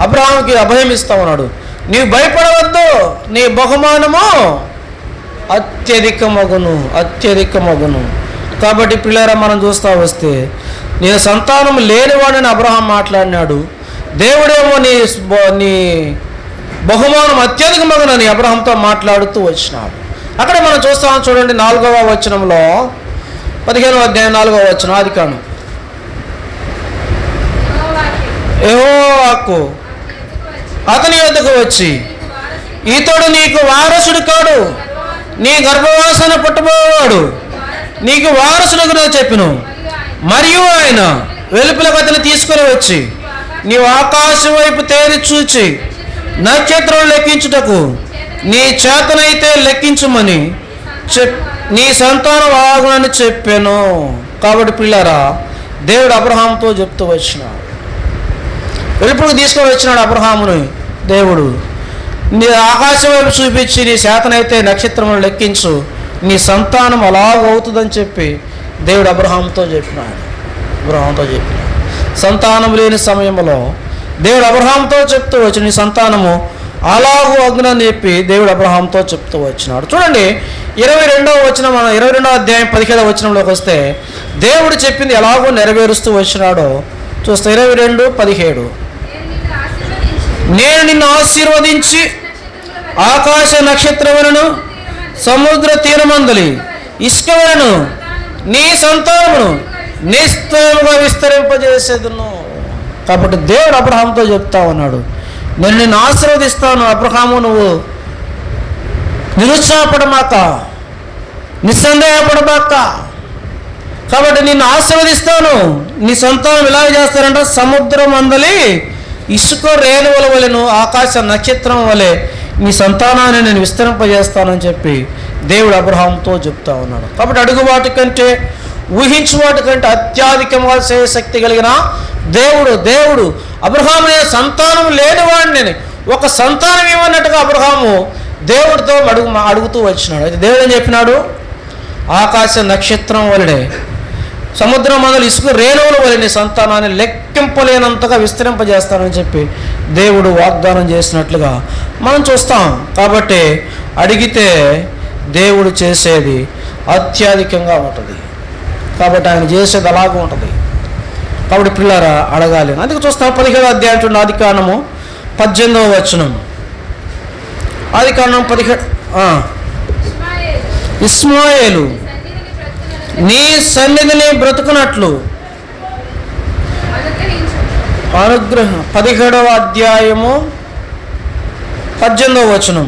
అబ్రహాముకి అభయం ఇస్తా ఉన్నాడు. నీవు భయపడవద్దు, నీ బహుమానము అత్యధికమగును. కాబట్టి పిల్లరా మనం చూస్తూ వస్తే నేను సంతానం లేనివాడని అబ్రహాం మాట్లాడినాడు. దేవుడేమో నీ బహుమానం అత్యధికమగునని అబ్రహాంతో మాట్లాడుతూ వచ్చినాడు. అక్కడ మనం చూస్తాం చూడండి 4వ వచనంలో 15వ అధ్యాయం 4వ వచనం ఆదికాండం. యెహోవాకు అతని యొద్దకు వచ్చి, ఇతడు నీకు వారసుడు కాడు, నీ గర్భవాసన పుట్టబోవాడు, నీకు వారసుడుగా చెప్పిను. మరియు ఆయన వెలుపలకు అతను తీసుకొని వచ్చి, నీవు ఆకాశం వైపు తేరి చూచి నక్షత్రం లెక్కించుటకు నీ చేతనైతే లెక్కించుమని నీ సంతానం ఆగునని చెప్పాను. కాబట్టి పిల్లరా దేవుడు అబ్రహాంతో చెప్తూ వచ్చినాడు, వెలుపలకు తీసుకొని వచ్చినాడు అబ్రహాముని దేవుడు. నీ ఆకాశం వైపు చూపించి నీ చేతనైతే నక్షత్రమును లెక్కించు, నీ సంతానం అలాగవుతుందని చెప్పి దేవుడు అబ్రహాంతో చెప్పినాడు. సంతానం లేని సమయంలో దేవుడు అబ్రహాంతో చెప్తూ వచ్చి నీ సంతానము అలాగూ అగ్నని చెప్పి దేవుడు అబ్రహాంతో చెప్తూ వచ్చినాడు. చూడండి 22వ వచనం, 22వ అధ్యాయం 17వ వచనంలోకి వస్తే దేవుడు చెప్పింది ఎలాగో నెరవేరుస్తూ వచ్చినాడో చూస్తే 22:17 నేను నిన్ను ఆశీర్వదించి ఆకాశ నక్షత్రములను సముద్ర తీరమందలి ఇసుకలను నీ సంతానమును నిశ్చయముగా విస్తరింపజేసేదును. కాబట్టి దేవుడు అబ్రహాంతో చెప్తా ఉన్నాడు, నేను నిన్ను ఆశీర్వదిస్తాను అబ్రహాము, నువ్వు నిరుత్సాహపడమాక, నిస్సందేహపడమాక. కాబట్టి నిన్ను ఆశీర్వదిస్తాను, నీ సంతానం ఇలాగ చేస్తారంట, సముద్రం అందలి ఇసుక రేణువుల వలెను ఆకాశ నక్షత్రం వలె నీ సంతానాన్ని నేను విస్తరింపజేస్తానని చెప్పి దేవుడు అబ్రహాంతో చెప్తా ఉన్నాడు. కాబట్టి అడుగు వాటి కంటే ఊహించు వాటి కంటే అత్యధికంగా శక్తి కలిగిన దేవుడు అబ్రహాము సంతానం లేనివాడిని ఒక సంతానం ఇవ్వనట్టుగా అబ్రహాము దేవుడితో అడుగుతూ వచ్చినాడు. అయితే దేవుడు ఏం చెప్పినాడు, ఆకాశ నక్షత్రం వలె సముద్రం మొదలు ఇసుక రేణువుల వలె నీ సంతానాన్ని లెక్కింపలేనంతగా విస్తరింపజేస్తానని చెప్పి దేవుడు వాగ్దానం చేసినట్లుగా మనం చూస్తాం. కాబట్టి అడిగితే దేవుడు చేసేది అత్యధికంగా ఉంటుంది. కాబట్టి ఆయన చేసేది అలాగే ఉంటుంది. కాబట్టి పిల్లరా అడగాలి. అందుకే చూస్తాం 17వ అధ్యాయం చూడండి, ఆదికాండము 18వ వచనం. ఆదికాండం 17 ఇస్మాయేలు నీ సన్నిధిని బ్రతుకున్నట్లు అనుగ్రహం. 17వ అధ్యాయము 18వ వచనం.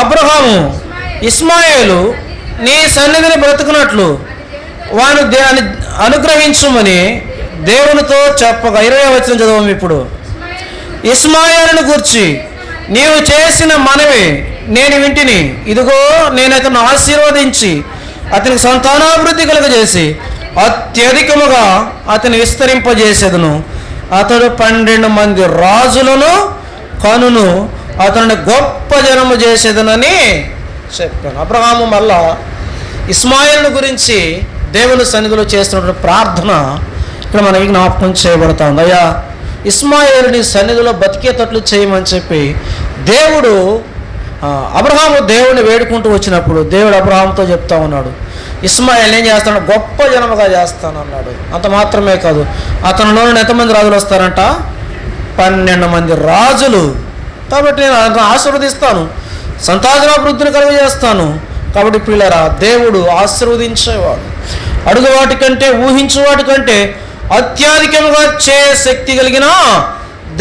అబ్రహాము ఇస్మాయేలు నీ సన్నిధిని బ్రతుకున్నట్లు వాను అనుగ్రహించుమని దేవునితో చెప్పగా 20వ వచనం చదవం. ఇప్పుడు ఇస్మాయేలును గూర్చి నీవు చేసిన మనవి నేను వింటిని, ఇదిగో నేను అతను ఆశీర్వదించి అతనికి సంతానాభివృద్ధి కలుగజేసి అత్యధికముగా అతని విస్తరింపజేసేదను, అతడు 12 మంది రాజులను కనును, అతనిని గొప్ప జనము చేసేదనని చెప్పాను. అబ్రహాము మళ్ళా ఇస్మాయిల్ను గురించి దేవుని సన్నిధిలో చేస్తున్నటువంటి ప్రార్థన ఇక్కడ మనకి జ్ఞాపకం చేయబడుతుంది. అయ్యా ఇస్మాయిల్ని సన్నిధిలో బతికేటట్లు చేయమని చెప్పి దేవుడు అబ్రహాము దేవుడిని వేడుకుంటూ వచ్చినప్పుడు దేవుడు అబ్రహాముతో చెప్తా ఉన్నాడు, ఇస్మాయిల్ ఏం చేస్తాడు, గొప్ప జనముగా చేస్తాను అన్నాడు. అంత మాత్రమే కాదు, అతనిలో ఎంతమంది రాజులు వస్తారంట, 12 మంది రాజులు. కాబట్టి నేను అతను ఆశీర్వదిస్తాను, సంతానాభివృద్ధిని కలుగజేస్తాను. కాబట్టి పిల్లరా దేవుడు ఆశీర్వదించేవాడు, అడుగు వాటి కంటే ఊహించు వాటి కంటే అత్యధికంగా చేసే శక్తి కలిగిన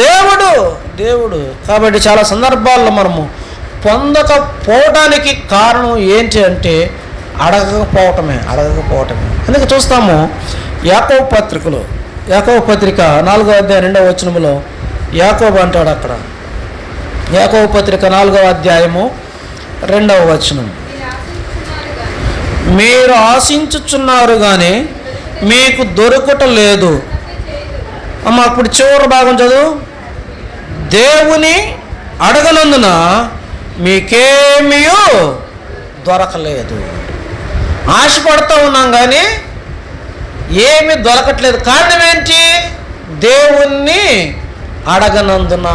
దేవుడు. కాబట్టి చాలా సందర్భాల్లో మనము పొందకపోవటానికి కారణం ఏంటి అంటే అడగకపోవటమే. అందుకే చూస్తాము యాకోబు పత్రిక 4వ అధ్యాయం 2వ వచనములో యాకోబు అంటాడు. అక్కడ యాకోబు పత్రిక 4వ అధ్యాయము 2వ వచనం, మీరు ఆశించుచున్నారు కానీ మీకు దొరుకుట లేదు. అమ్మ అప్పుడు చివరి భాగం చదువు. దేవుని అడగనందున మీకేమీ దొరకలేదు. ఆశపడుతూ ఉన్నాం కానీ ఏమీ దొరకట్లేదు. కారణం ఏంటి? దేవుణ్ణి అడగనందున.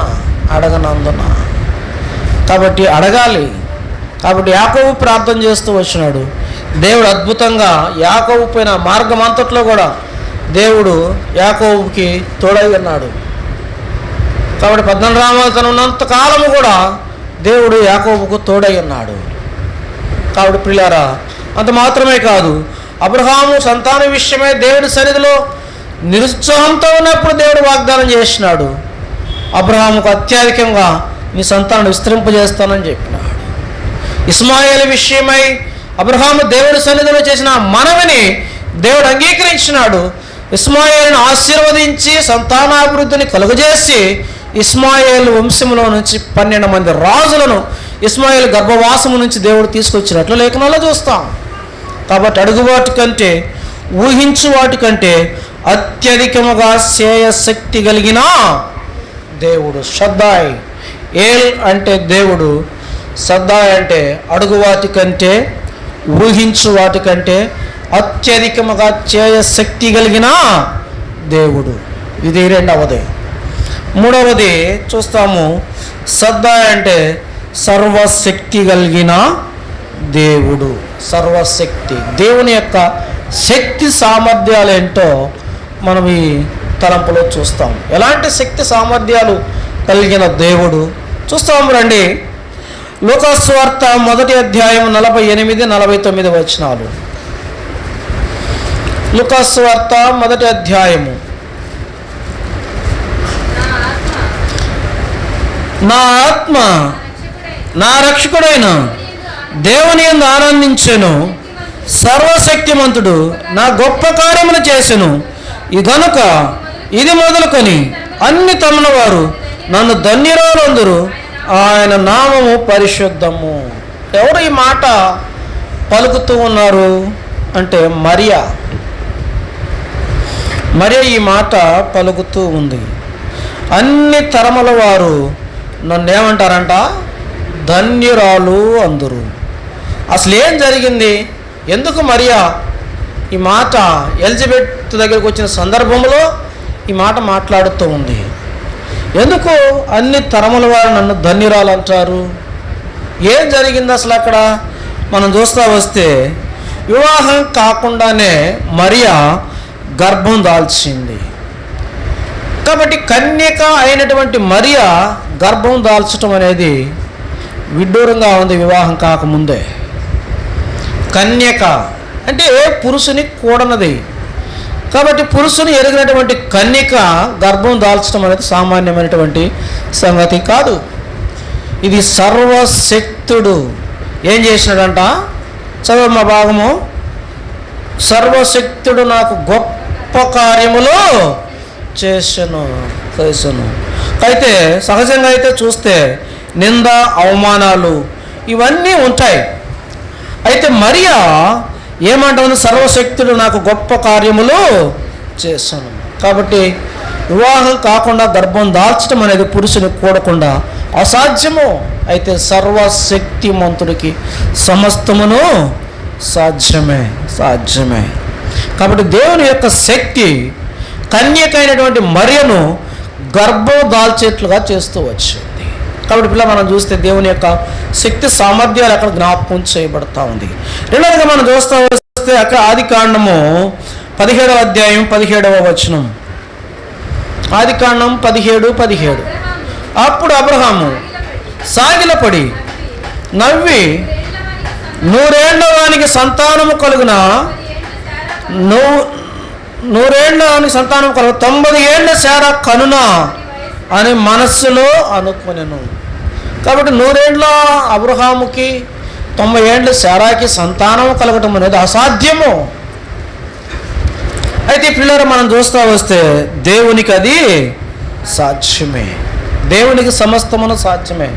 కాబట్టి అడగాలి. కాబట్టి యాకోబు ప్రార్థన చేస్తూ వచ్చినాడు. దేవుడు అద్భుతంగా యాకోబు పైన మార్గం అంతట్లో కూడా దేవుడు యాకోబుకి తోడై ఉన్నాడు. కాబట్టి 14 రామాలు తను ఉన్నంత కాలము కూడా దేవుడు యాకోబుకు తోడై ఉన్నాడు. కాబట్టి ప్రియులారా, అంత మాత్రమే కాదు, అబ్రహాము సంతాన విషయమై దేవుడి సన్నిధిలో నిరుత్సాహంతో ఉన్నప్పుడు దేవుడు వాగ్దానం చేసినాడు. అబ్రహాముకు అత్యధికంగా నీ సంతానం విస్తరింపజేస్తానని చెప్పినాడు. ఇస్మాయేలు విషయమై అబ్రహాము దేవుడి సన్నిధిలో చేసిన మనవిని దేవుడు అంగీకరించినాడు. ఇస్మాయేలును ఆశీర్వదించి సంతానాభివృద్ధిని కలుగజేసి ఇస్మాయేలు వంశంలో నుంచి 12 మంది రాజులను ఇస్మాయేలు గర్భవాసము నుంచి దేవుడు తీసుకొచ్చినట్లు లేఖనాల్లో చూస్తాం. కాబట్టి అడుగు వాటి కంటే, ఊహించు వాటి కంటే అత్యధికముగా శక్తి కలిగిన దేవుడు. షద్దాయ్, ఏల్ అంటే దేవుడు, సద్దాయ్ అంటే అడుగు వాటి కంటే, ఊహించు వాటి కంటే అత్యధికముగా శక్తి కలిగిన దేవుడు. ఇది 2వది. 3వది చూస్తాము, సద్దాయ్ అంటే సర్వశక్తి కలిగిన దేవుడు. సర్వశక్తి, దేవుని యొక్క శక్తి సామర్థ్యాలు ఏంటో మనం ఈ తలంపులో చూస్తాం. ఎలాంటి శక్తి సామర్థ్యాలు కలిగిన దేవుడు చూస్తాము. రండి, లూకాసు సువార్త 1వ అధ్యాయం 48-49 వచనాలు. లూకాసు సువార్త 1వ అధ్యాయము. నా ఆత్మ నా రక్షకుడైన దేవుని యందు ఆనందించెను, సర్వశక్తిమంతుడు నా గొప్ప కార్యములు చేసెను. ఈ గనుక ఇది మొదలుకొని అన్ని తమల వారు నన్ను ధన్యురాలందరూ, ఆయన నామము పరిశుద్ధము. ఎవరు ఈ మాట పలుకుతూ ఉన్నారు అంటే మరియా ఈ మాట పలుకుతూ ఉంది. అన్ని తరముల వారు నన్ను ఏమంటారంట? ధన్యురాలు అందరూ. అసలు ఏం జరిగింది? ఎందుకు మరియా ఈ మాట ఎలిజబెత్ దగ్గరికి వచ్చిన సందర్భంలో ఈ మాట మాట్లాడుతూ ఉంది? ఎందుకు అన్ని తరముల వారు నన్ను ధన్యురాలు అంటారు? ఏం జరిగింది అసలు అక్కడ? మనం చూస్తూ వస్తే వివాహం కాకుండానే మరియా గర్భం దాల్చింది. కాబట్టి కన్యక అయినటువంటి మరియా గర్భం దాల్చడం అనేది విడ్డూరంగా ఉంది. వివాహం కాకముందే కన్యక అంటే పురుషుని కూడనది. కాబట్టి పురుషుని ఎరిగినటువంటి కన్యక గర్భం దాల్చడం అనేది సామాన్యమైనటువంటి సంగతి కాదు. ఇది సర్వశక్తుడు ఏం చేసినాడంట? చదువు మా భాగము. సర్వశక్తుడు నాకు గొప్ప కార్యములు చేసెను. అయితే సహజంగా అయితే చూస్తే నింద, అవమానాలు ఇవన్నీ ఉంటాయి. అయితే మరియా ఏమంటుంది? సర్వశక్తుడు నాకు గొప్ప కార్యములు చేశాను. కాబట్టి వివాహం కాకుండా గర్భం దాల్చడం అనేది పురుషుని కూడకుండా అసాధ్యము. అయితే సర్వశక్తిమంతుడికి సమస్తమును సాధ్యమే. కాబట్టి దేవుని యొక్క శక్తి కన్యకైనటువంటి మరియను గర్భం దాల్చేట్లుగా చేస్తూ వచ్చింది. కాబట్టి పిల్ల మనం చూస్తే దేవుని యొక్క శక్తి సామర్థ్యాలు అక్కడ జ్ఞాపకం చేయబడతా ఉంది. రెండవదిగా మనం చూస్తూ వస్తే అక్కడ ఆదికాండము 17వ అధ్యాయం 17వ వచనం. ఆదికాండం 17:17. అప్పుడు అబ్రహాము సాగిలపడి నవ్వి 100 వానికి సంతానము కలుగున 100 వానికి సంతానం కలుగు 90 ఏళ్ల శారా కనునా అని మనస్సులో అనుకునేను. కాబట్టి 100 ఏండ్ల అబ్రహాముకి 90 ఏండ్ల శారాకి సంతానం కలగటం అనేది అసాధ్యము. అయితే పిల్లలు మనం చూస్తూ వస్తే దేవునికి అది సాధ్యమే. దేవునికి సమస్తమును సాధ్యమే.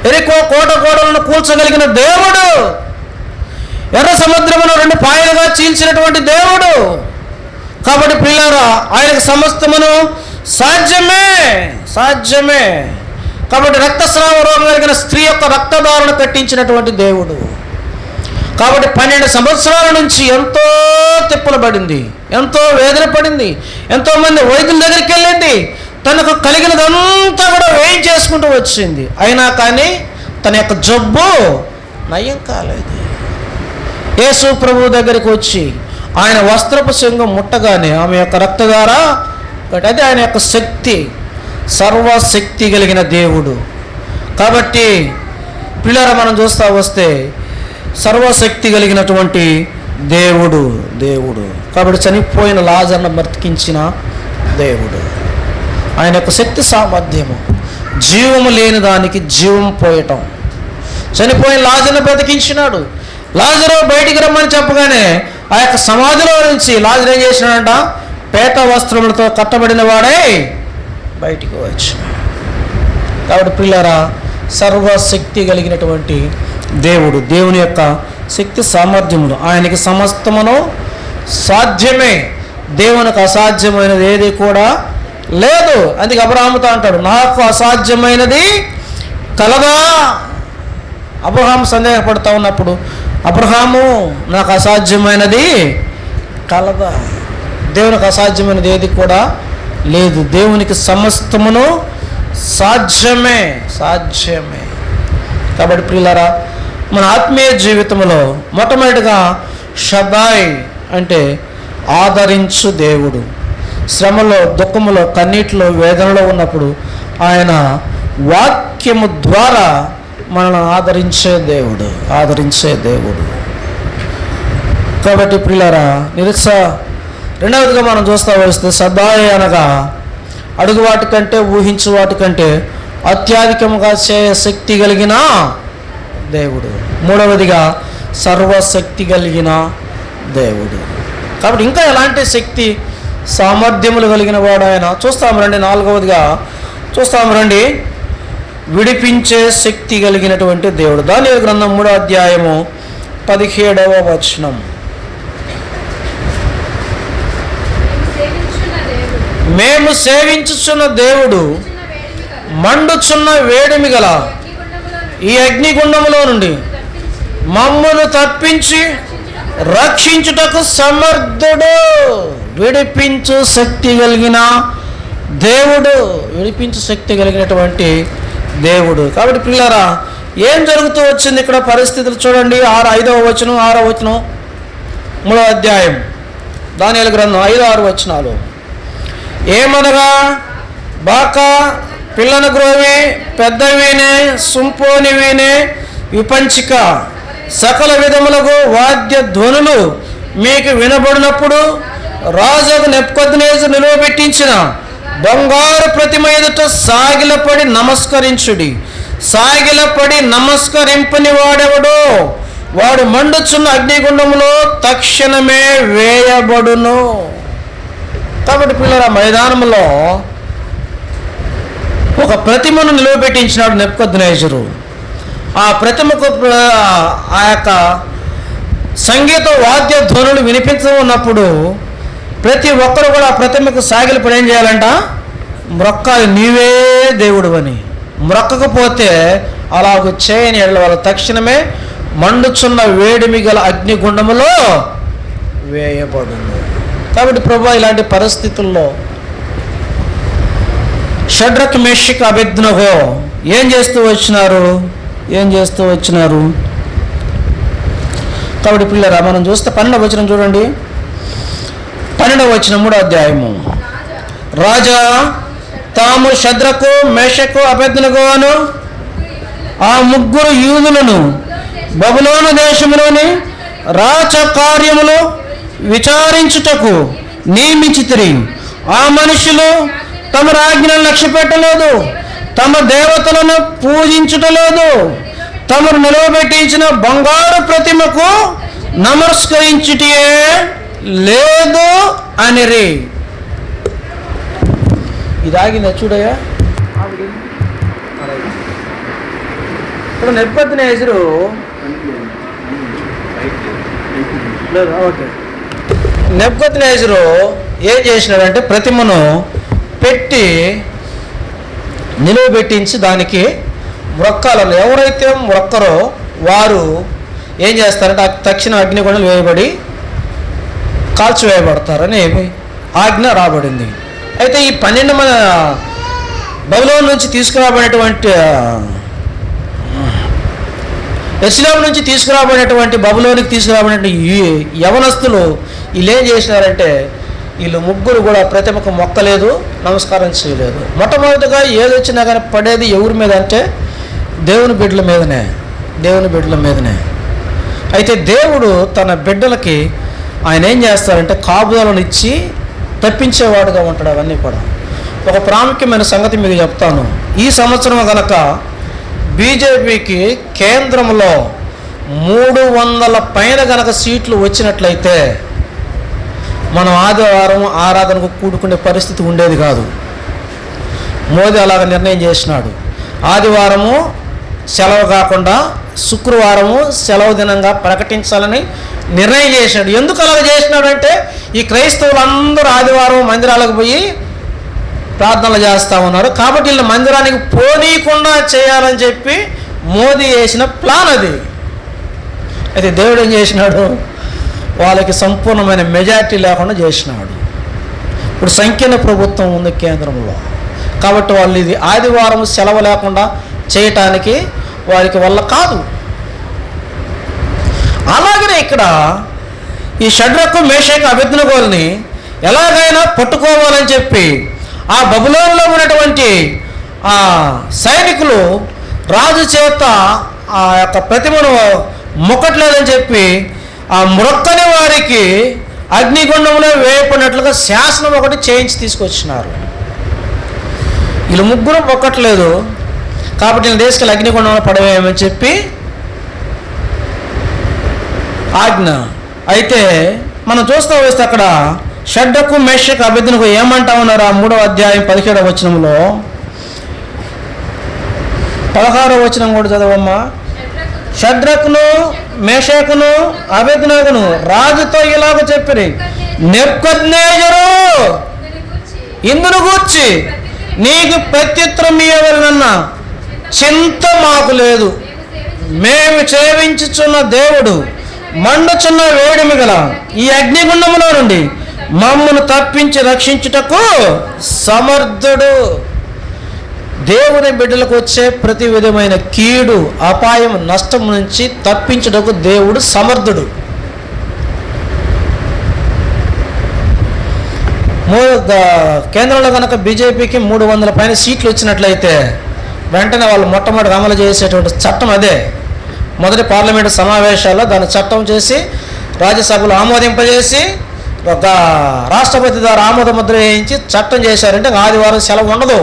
ఎరికో కోటలను కూల్చగలిగిన దేవుడు, ఎర్ర సముద్రమును 2 పాయలుగా చీల్చినటువంటి దేవుడు. కాబట్టి పిల్లరా ఆయనకు సమస్తమును సాధ్యమే. కాబట్టి రక్తస్రావ రోగం కలిగిన స్త్రీ యొక్క రక్తధారణ కట్టించినటువంటి దేవుడు. కాబట్టి 12 సంవత్సరాల నుంచి ఎంతో తిప్పలు పడింది, ఎంతో వేదన పడింది, ఎంతోమంది వైద్యుల దగ్గరికి వెళ్ళింది, తనకు కలిగినదంతా కూడా వేయి చేసుకుంటూ వచ్చింది. అయినా కానీ తన యొక్క జబ్బు నయం కాలేదు. యేసు ప్రభు దగ్గరికి వచ్చి ఆయన వస్త్రపు చెంగు ముట్టగానే ఆమె యొక్క రక్తధార, అది ఆయన యొక్క శక్తి, సర్వశక్తి కలిగిన దేవుడు. కాబట్టి పిల్లరా మనం చూస్తూ వస్తే సర్వశక్తి కలిగినటువంటి దేవుడు. కాబట్టి చనిపోయిన లాజర్ను బ్రతికించిన దేవుడు. ఆయన యొక్క శక్తి సామర్థ్యము, జీవము లేని దానికి జీవం పోయటం. చనిపోయిన లాజర్ను బ్రతికించినాడు. లాజరు బయటికి రమ్మని చెప్పగానే ఆ యొక్క సమాధిలో నుంచి లాజరు ఏం చేసినాడంట? పేట వస్త్రములతో కట్టబడిన వాడే బయటికి వచ్చినాడు. కాబట్టి పిల్లరా సర్వశక్తి కలిగినటువంటి దేవుడు, దేవుని యొక్క శక్తి సామర్థ్యములు, ఆయనకి సమస్తమును సాధ్యమే. దేవునికి అసాధ్యమైనది ఏది కూడా లేదు. అందుకే అబ్రహాముతో అంటాడు, నాకు అసాధ్యమైనది కలదా? అబ్రహాము సందేహపడుతూ ఉన్నప్పుడు, అబ్రహాము నాకు అసాధ్యమైనది కలదా? దేవునికి అసాధ్యమైనది ఏది కూడా లేదు. దేవునికి సమస్తమును సాధ్యమే. కాబట్టి ప్రియులారా మన ఆత్మీయ జీవితంలో మొట్టమొదటిగా షదాయ్ అంటే ఆదరించు దేవుడు. శ్రమలో, దుఃఖములో, కన్నీటిలో, వేదనలో ఉన్నప్పుడు ఆయన వాక్యము ద్వారా మనల్ని ఆదరించే దేవుడు. కాబట్టి ప్రియులారా రెండవదిగా మనం చూస్తూ వస్తే సదాయ్ అనగా అడుగు వాటి కంటే, ఊహించు వాటి కంటే అత్యధికముగా చేయ శక్తి కలిగిన దేవుడు. మూడవదిగా సర్వశక్తి కలిగిన దేవుడు. కాబట్టి ఇంకా ఎలాంటి శక్తి సామర్థ్యములు కలిగిన వాడు ఆయన. చూస్తాము రండి, నాలుగవదిగా చూస్తాము రండి, విడిపించే శక్తి కలిగినటువంటి దేవుడు. దానియేలు గ్రంథం 3వ అధ్యాయము 17వ వచనం. మేము సేవించుచున్న దేవుడు మండుచున్న వేడిమి గల ఈ అగ్నిగుండములో నుండి మమ్మను తప్పించి రక్షించుటకు సమర్థుడు. విడిపించు శక్తి కలిగిన దేవుడు, విడిపించు శక్తి కలిగినటువంటి దేవుడు. కాబట్టి పిల్లరా ఏం జరుగుతూ వచ్చింది ఇక్కడ పరిస్థితులు చూడండి. 5వ వచనం, 6వ వచనం, 3వ అధ్యాయం దానియేలు గ్రంథం 5, 6 వచనాలు. ఏమనగా బాకా, పిల్లన గ్రోవి, పెద్ద వీణే, సుంపోని వీణే, విపంచిక, సకల విధములకు వాద్య ధ్వనులు మీకు వినబడినప్పుడు రాజుకు నెబుకద్నెజరు నిలువబెట్టించిన బంగారు ప్రతిమ ఎదుట సాగిలపడి నమస్కరించుడి. సాగిలపడి నమస్కరింపని వాడెవడో వాడు మండుచున్న అగ్నిగుండములో తక్షణమే వేయబడును. కాబట్టి పిల్లల మైదానంలో ఒక ప్రతిమను నిలువబెట్టించినాడు నెబుకద్నెజరు. ఆ ప్రతిమకు ఆ యొక్క సంగీత వాద్య ధ్వనులు వినిపించనున్నప్పుడు ప్రతి ఒక్కరు కూడా ఆ ప్రతిమకు సాగిలపడి ఏం చేయాలంట? మ్రొక్కాలి, నీవే దేవుడు అని. మ్రొక్కకపోతే అలాగ చేయని ఎడల వాళ్ళు తక్షణమే మండుచున్న వేడిమి గల అగ్నిగుండములో వేయబడును. కాబట్టి ప్రభువా ఇలాంటి పరిస్థితుల్లో షడ్రక్, మెషక్, అబేద్నెగో ఏం చేస్తూ వచ్చినారు? కాబట్టి పిల్లరా మనం చూస్తే 12వ వచనం చూడండి. 12వ వచనం 3వ అధ్యాయము. రాజా తాము షద్రకు, మెషకు, అబేద్నెగోను ఆ 3 యూదులను బబులోను దేశంలోని రాజ కార్యములు విచారించుటకు నియమించితిరి. ఆ మనుషులు తమ ఆజ్ఞలను లక్ష్య పెట్టలేదు, తమ దేవతలను పూజించుటలేదు, తమను నిలవబెట్టించిన బంగారు ప్రతిమకు నమస్కరించుటే లేదు అనిరి. ఇది ఆగిందా చూడయ్యా. ఇప్పుడు నెబుకద్నెజరు నెబుకద్నెజరు ఏం చేసినాడంటే ప్రతిమను పెట్టి నిలువబెట్టించి దానికి మ్రొక్కాలను, ఎవరైతే మ్రొక్కరో వారు ఏం చేస్తారంటే తక్షణ అగ్నిగుండాలు వేయబడి కాల్చివేయబడతారని ఆజ్ఞ రాబడింది. అయితే ఈ 12 మంది బబులోను నుంచి తీసుకురాబడినటువంటి యెరూషలేము నుంచి తీసుకురాబడినటువంటి బబులోనికి తీసుకురాబడిన ఈ యవనస్తులు వీళ్ళు ఏం చేసినారంటే వీళ్ళు ముగ్గురు కూడా ప్రతిమకు మొక్కలేదు, నమస్కారం చేయలేదు. మొట్టమొదటిగా ఏది వచ్చినా కానీ పడేది ఎవరి మీద అంటే దేవుని బిడ్డల మీదనే, దేవుని బిడ్డల మీదనే. అయితే దేవుడు తన బిడ్డలకి ఆయన ఏం చేస్తారంటే కాపుదలను ఇచ్చి తప్పించేవాడుగా ఉంటాడు. అవన్నీ కూడా ఒక ప్రాముఖ్యమైన సంగతి మీకు చెప్తాను. ఈ సంవత్సరం కనుక బీజేపీకి కేంద్రంలో 300 పైన కనుక సీట్లు వచ్చినట్లయితే మనం ఆదివారం ఆరాధనకు కూడుకునే పరిస్థితి ఉండేది కాదు. మోదీ అలాగ నిర్ణయం చేసినాడు. ఆదివారము సెలవు కాకుండా శుక్రవారము సెలవు దినంగా ప్రకటించాలని నిర్ణయం చేసినాడు. ఎందుకు అలాగ చేసినాడంటే ఈ క్రైస్తవులందరూ ఆదివారం మందిరాలకు పోయి ప్రార్థనలు చేస్తూ ఉన్నారు కాబట్టి వీళ్ళు మందిరానికి పోనీయకుండా చేయాలని చెప్పి మోదీ వేసిన ప్లాన్ అది. అయితే దేవుడు ఏం చేసినాడు, వాళ్ళకి సంపూర్ణమైన మెజారిటీ లేకుండా చేసినాడు. ఇప్పుడు సంకీర్ణ ప్రభుత్వం ఉంది కేంద్రంలో కాబట్టి వాళ్ళు ఇది ఆదివారం సెలవు లేకుండా చేయటానికి వారికి వల్ల కాదు. అలాగనే ఇక్కడ ఈ షడ్రకు మేషకు అబేద్నెగోల్ని ఎలాగైనా పట్టుకోవాలని చెప్పి ఆ బబులోనులో ఉన్నటువంటి ఆ సైనికులు రాజు చేత ఆ యొక్క ప్రతిమను మొక్కట్లేదని చెప్పి ఆ మ్రొక్కని వారికి అగ్నిగుండంలో వేయబడినట్లుగా శాసనం ఒకటి చేయించి తీసుకొచ్చినారు. వీళ్ళు ముగ్గురు మొక్కట్లేదు కాబట్టి వీళ్ళని తీసుకెళ్ళి అగ్నిగుండంలో పడవేయమని చెప్పి ఆజ్ఞ. అయితే మనం చూస్తూ వస్తే అక్కడ షడ్రకు మేషకు అబేద్నెగో ఏమంటా ఉన్నారు ఆ 3వ అధ్యాయం 17వ వచనంలో. 16వ వచనం కూడా చదవమ్మా. షడ్రకును మేషకును అబేద్నెగోను రాజుతో ఇలాగ చెప్పిరి, నెబుకద్నెజరు ఇందును గూర్చి నీకు ప్రత్యుత్తరం ఇవ్వవలెనన్న చింత మాకు లేదు. మేము సేవించుచున్న దేవుడు మండుచున్న వేడిమి గల ఈ అగ్నిగుండములో నుండి మమ్మను తప్పించి రక్షించుటకు సమర్థుడు. దేవుని బిడ్డలకు వచ్చే ప్రతి విధమైన కీడు, అపాయం, నష్టం నుంచి తప్పించుటకు దేవుడు సమర్థుడు. కేంద్రంలో కనుక బీజేపీకి 300 పైన సీట్లు వచ్చినట్లయితే వెంటనే వాళ్ళు మొట్టమొదటి అమలు చేసేటువంటి చట్టం అదే. మొదటి పార్లమెంటు సమావేశాల్లో దాన్ని చట్టం చేసి రాజ్యసభలో ఆమోదింపజేసి ఒక రాష్ట్రపతి ద్వారా ఆమోద ముద్ర వేయించి చట్టం చేశారంటే ఆదివారం సెలవు ఉండదు,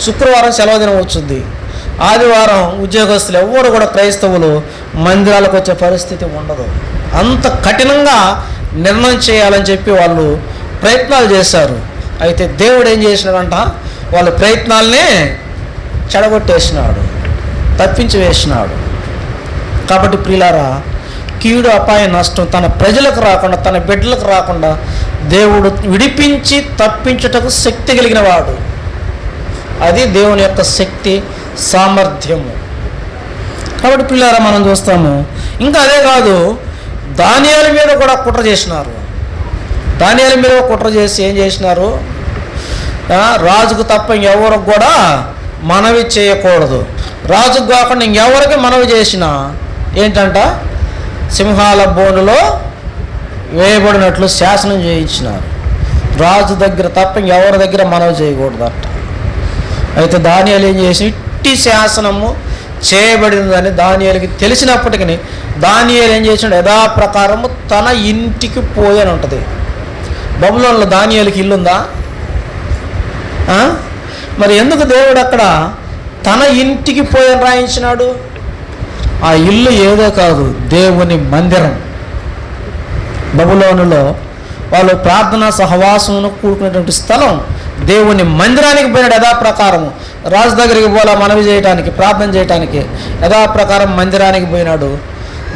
శుక్రవారం సెలవు దినం వచ్చింది. ఆదివారం ఉద్యోగస్తులు ఎవ్వరు కూడా క్రైస్తవులు మందిరాలకు వచ్చే పరిస్థితి ఉండదు. అంత కఠినంగా నిర్ణయం చేయాలని చెప్పి వాళ్ళు ప్రయత్నాలు చేశారు. అయితే దేవుడు ఏం చేసినాడంట, వాళ్ళ ప్రయత్నాల్ని చెడగొట్టేసినాడు, తప్పించి వేసినాడు. కాబట్టి ప్రియులారా, కీడు, అపాయ, నష్టం తన ప్రజలకు రాకుండా, తన బిడ్డలకు రాకుండా దేవుడు విడిపించి తప్పించుటకు శక్తి కలిగిన వాడు. అది దేవుని యొక్క శక్తి, సామర్థ్యము. కాబట్టి పిల్లారా మనం చూస్తాము. ఇంకా అదే కాదు, దానియేలు మీద కూడా కుట్ర చేసినారు. దానియేలు మీద కుట్ర చేసి ఏం చేసినారు, రాజుకు తప్ప ఇంకెవరికి కూడా మనవి చేయకూడదు. రాజుకు కాకుండా ఇంకెవరికి మనవి చేసినా ఏంటంట, సింహాల బోనులో వేయబడినట్లు శాసనం చేయించినారు. రాజు దగ్గర తప్ప ఇంకెవరి దగ్గర మనవి చేయకూడదట. అయితే దానియేలు ఏం చేసి ఇట్టి శాసనము చేయబడిందని దానియేలుకి తెలిసినప్పటికీ దానియేలు ఏం చేసినాడు, యథాప్రకారము తన ఇంటికి పోయని ఉంటుంది. బబులోనులో దానియేలుకి ఇల్లుందా? మరి ఎందుకు దేవుడు అక్కడ తన ఇంటికి పోయి రాయించినాడు? ఆ ఇల్లు ఏదో కాదు, దేవుని మందిరం. బబులోనులో వాళ్ళు ప్రార్థన సహవాసమును కూడుకునేటువంటి స్థలం దేవుని మందిరానికి పోయినాడు. యథాప్రకారము రాజు దగ్గరికి పోలా మనవి చేయడానికి, ప్రార్థన చేయడానికి. యథాప్రకారం మందిరానికి పోయినాడు,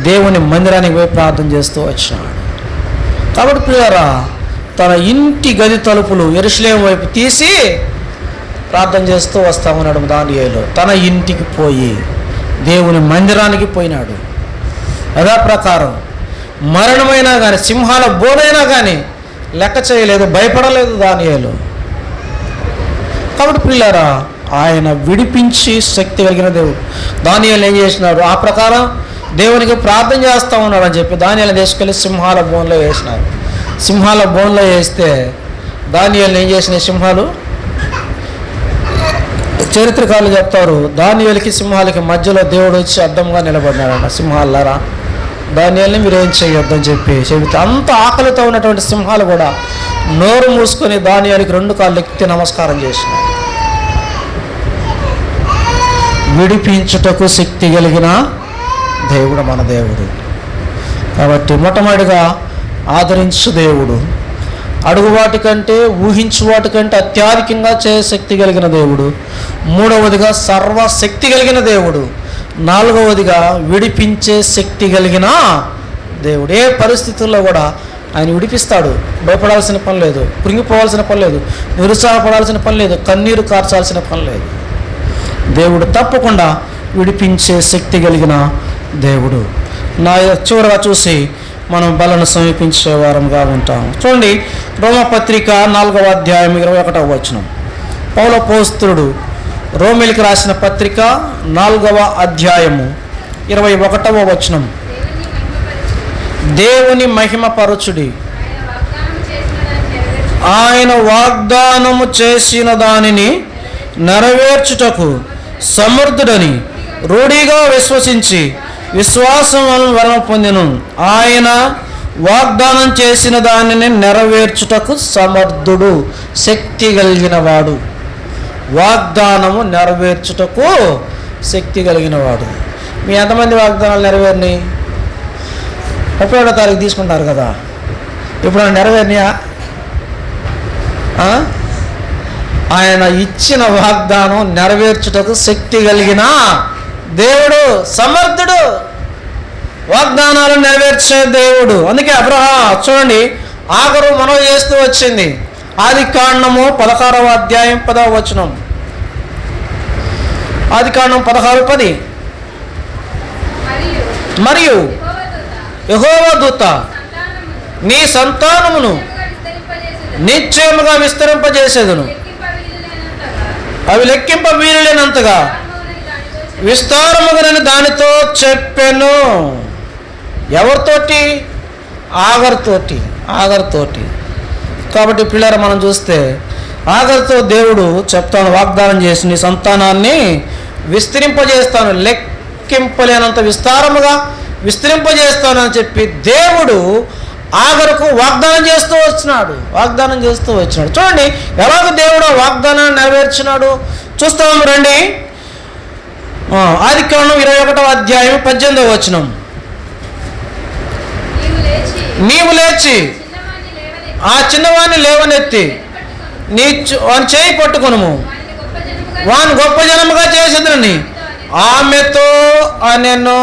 దేవుని మందిరానికి పోయి ప్రార్థన చేస్తూ వచ్చినాడు. కాబట్టి ప్రియులారా, తన ఇంటి గది తలుపులు యెరూషలేము వైపు తీసి ప్రార్థన చేస్తూ వస్తా ఉన్నాడు దానియేలు. తన ఇంటికి పోయి దేవుని మందిరానికి పోయినాడు. యథాప్రకారం మరణమైనా కానీ, సింహాల బోనైనా కానీ లెక్క చేయలేదు, భయపడలేదు దానియేలు. కాబట్టి ప్రియులారా, ఆయన విడిపించి శక్తి కలిగిన దేవుడు. దానియేలు ఏం చేసినాడు? ఆ ప్రకారం దేవునికి ప్రార్థన చేస్తూ ఉన్నాడు అని చెప్పి దానియేలు తీసుకెళ్ళి సింహాల బోన్లో వేసినారు. సింహాల బోన్లో వేస్తే దానియేలు ఏం చేసిన సింహాలు, చరిత్రకారులు చెప్తారు, దానియేలుకి సింహాలకి మధ్యలో దేవుడు వచ్చి అడ్డంగా నిలబడినాడట. సింహాలారా, దానియేలుని మీరు ఏం చేయొద్దని చెబితే అంత ఆకలితో ఉన్నటువంటి సింహాలు కూడా నోరు మూసుకొని దానియేలుకి 2 కాళ్ళు ఎత్తి నమస్కారం చేసినాడు. విడిపించుటకు శక్తి కలిగిన దేవుడు మన దేవుడు. కాబట్టి మొట్టమొదటిగా ఆదరించు దేవుడు, అడుగు వాటి కంటే ఊహించు వాటి కంటే అత్యధికంగా చేయ శక్తి కలిగిన దేవుడు. మూడవదిగా సర్వశక్తి కలిగిన దేవుడు. నాలుగవదిగా విడిపించే శక్తి కలిగిన దేవుడు. ఏ పరిస్థితుల్లో కూడా ఆయన విడిపిస్తాడు. భయపడాల్సిన పని లేదు, కృంగిపోవాల్సిన పని లేదు, నిరుత్సాహపడాల్సిన పని లేదు, కన్నీరు కార్చాల్సిన పని లేదు. దేవుడు తప్పకుండా విడిపించే శక్తి కలిగిన దేవుడు. చివరగా చూసి మనం బలను సమీపించే వారంగా ఉంటాం. చూడండి, రోమపత్రిక 4వ అధ్యాయం 21వ వచనం. పౌలు అపోస్తలుడు రోమిలికి రాసిన పత్రిక 4వ అధ్యాయము 21వ వచనం. దేవుని మహిమపరచుడి, ఆయన వాగ్దానము చేసిన దానిని నెరవేర్చుటకు సమర్థుడని రూఢిగా విశ్వసించి విశ్వాసం వలన వరం పొందెను. ఆయన వాగ్దానం చేసిన దానిని నెరవేర్చుటకు సమర్థుడు, శక్తి కలిగిన వాడు. వాగ్దానము నెరవేర్చుటకు శక్తి కలిగిన వాడు. మీ ఎంతమంది వాగ్దానాలు నెరవేరినాయి? 31వ తారీఖు తీసుకుంటారు కదా, ఇప్పుడు నెరవేరినాయా? ఆయన ఇచ్చిన వాగ్దానం నెరవేర్చుటకు శక్తి కలిగిన దేవుడు, సమర్థుడు, వాగ్దానాలు నెరవేర్చే దేవుడు. అందుకే చూడండి, ఆఖరు మనం చేస్తూ వచ్చింది ఆదికాండము 16వ అధ్యాయం 10వ వచనం. ఆదికాండం 16:10. మరియు యెహోవా దూత నీ సంతానమును నిశ్చయముగా విస్తరింపజేసేదను, అవి లెక్కింప వీలులేనంతగా విస్తారముగా దానితో చెప్పెను. ఎవరితోటి? ఆగర్తోటి. కాబట్టి పిల్లలు మనం చూస్తే ఆగర్తో దేవుడు చెప్తాను, వాగ్దానం చేసి నీ సంతానాన్ని విస్తరింపజేస్తాను, లెక్కింపలేనంత విస్తారముగా విస్తరింపజేస్తానని చెప్పి దేవుడు ఆగరుకు వాగ్దానం చేస్తూ వచ్చినాడు. చూడండి ఎలాగ దేవుడు వాగ్దానాన్ని నెరవేర్చినాడు చూస్తాము. రండి, ఆదికాండం 21వ అధ్యాయం 18వ వచనం. నీవు లేచి ఆ చిన్నవాణ్ణి లేవనెత్తి వాని చేయి పట్టుకొనుము, వాని గొప్ప జనముగా చేసేదని ఆమెతో అనెను.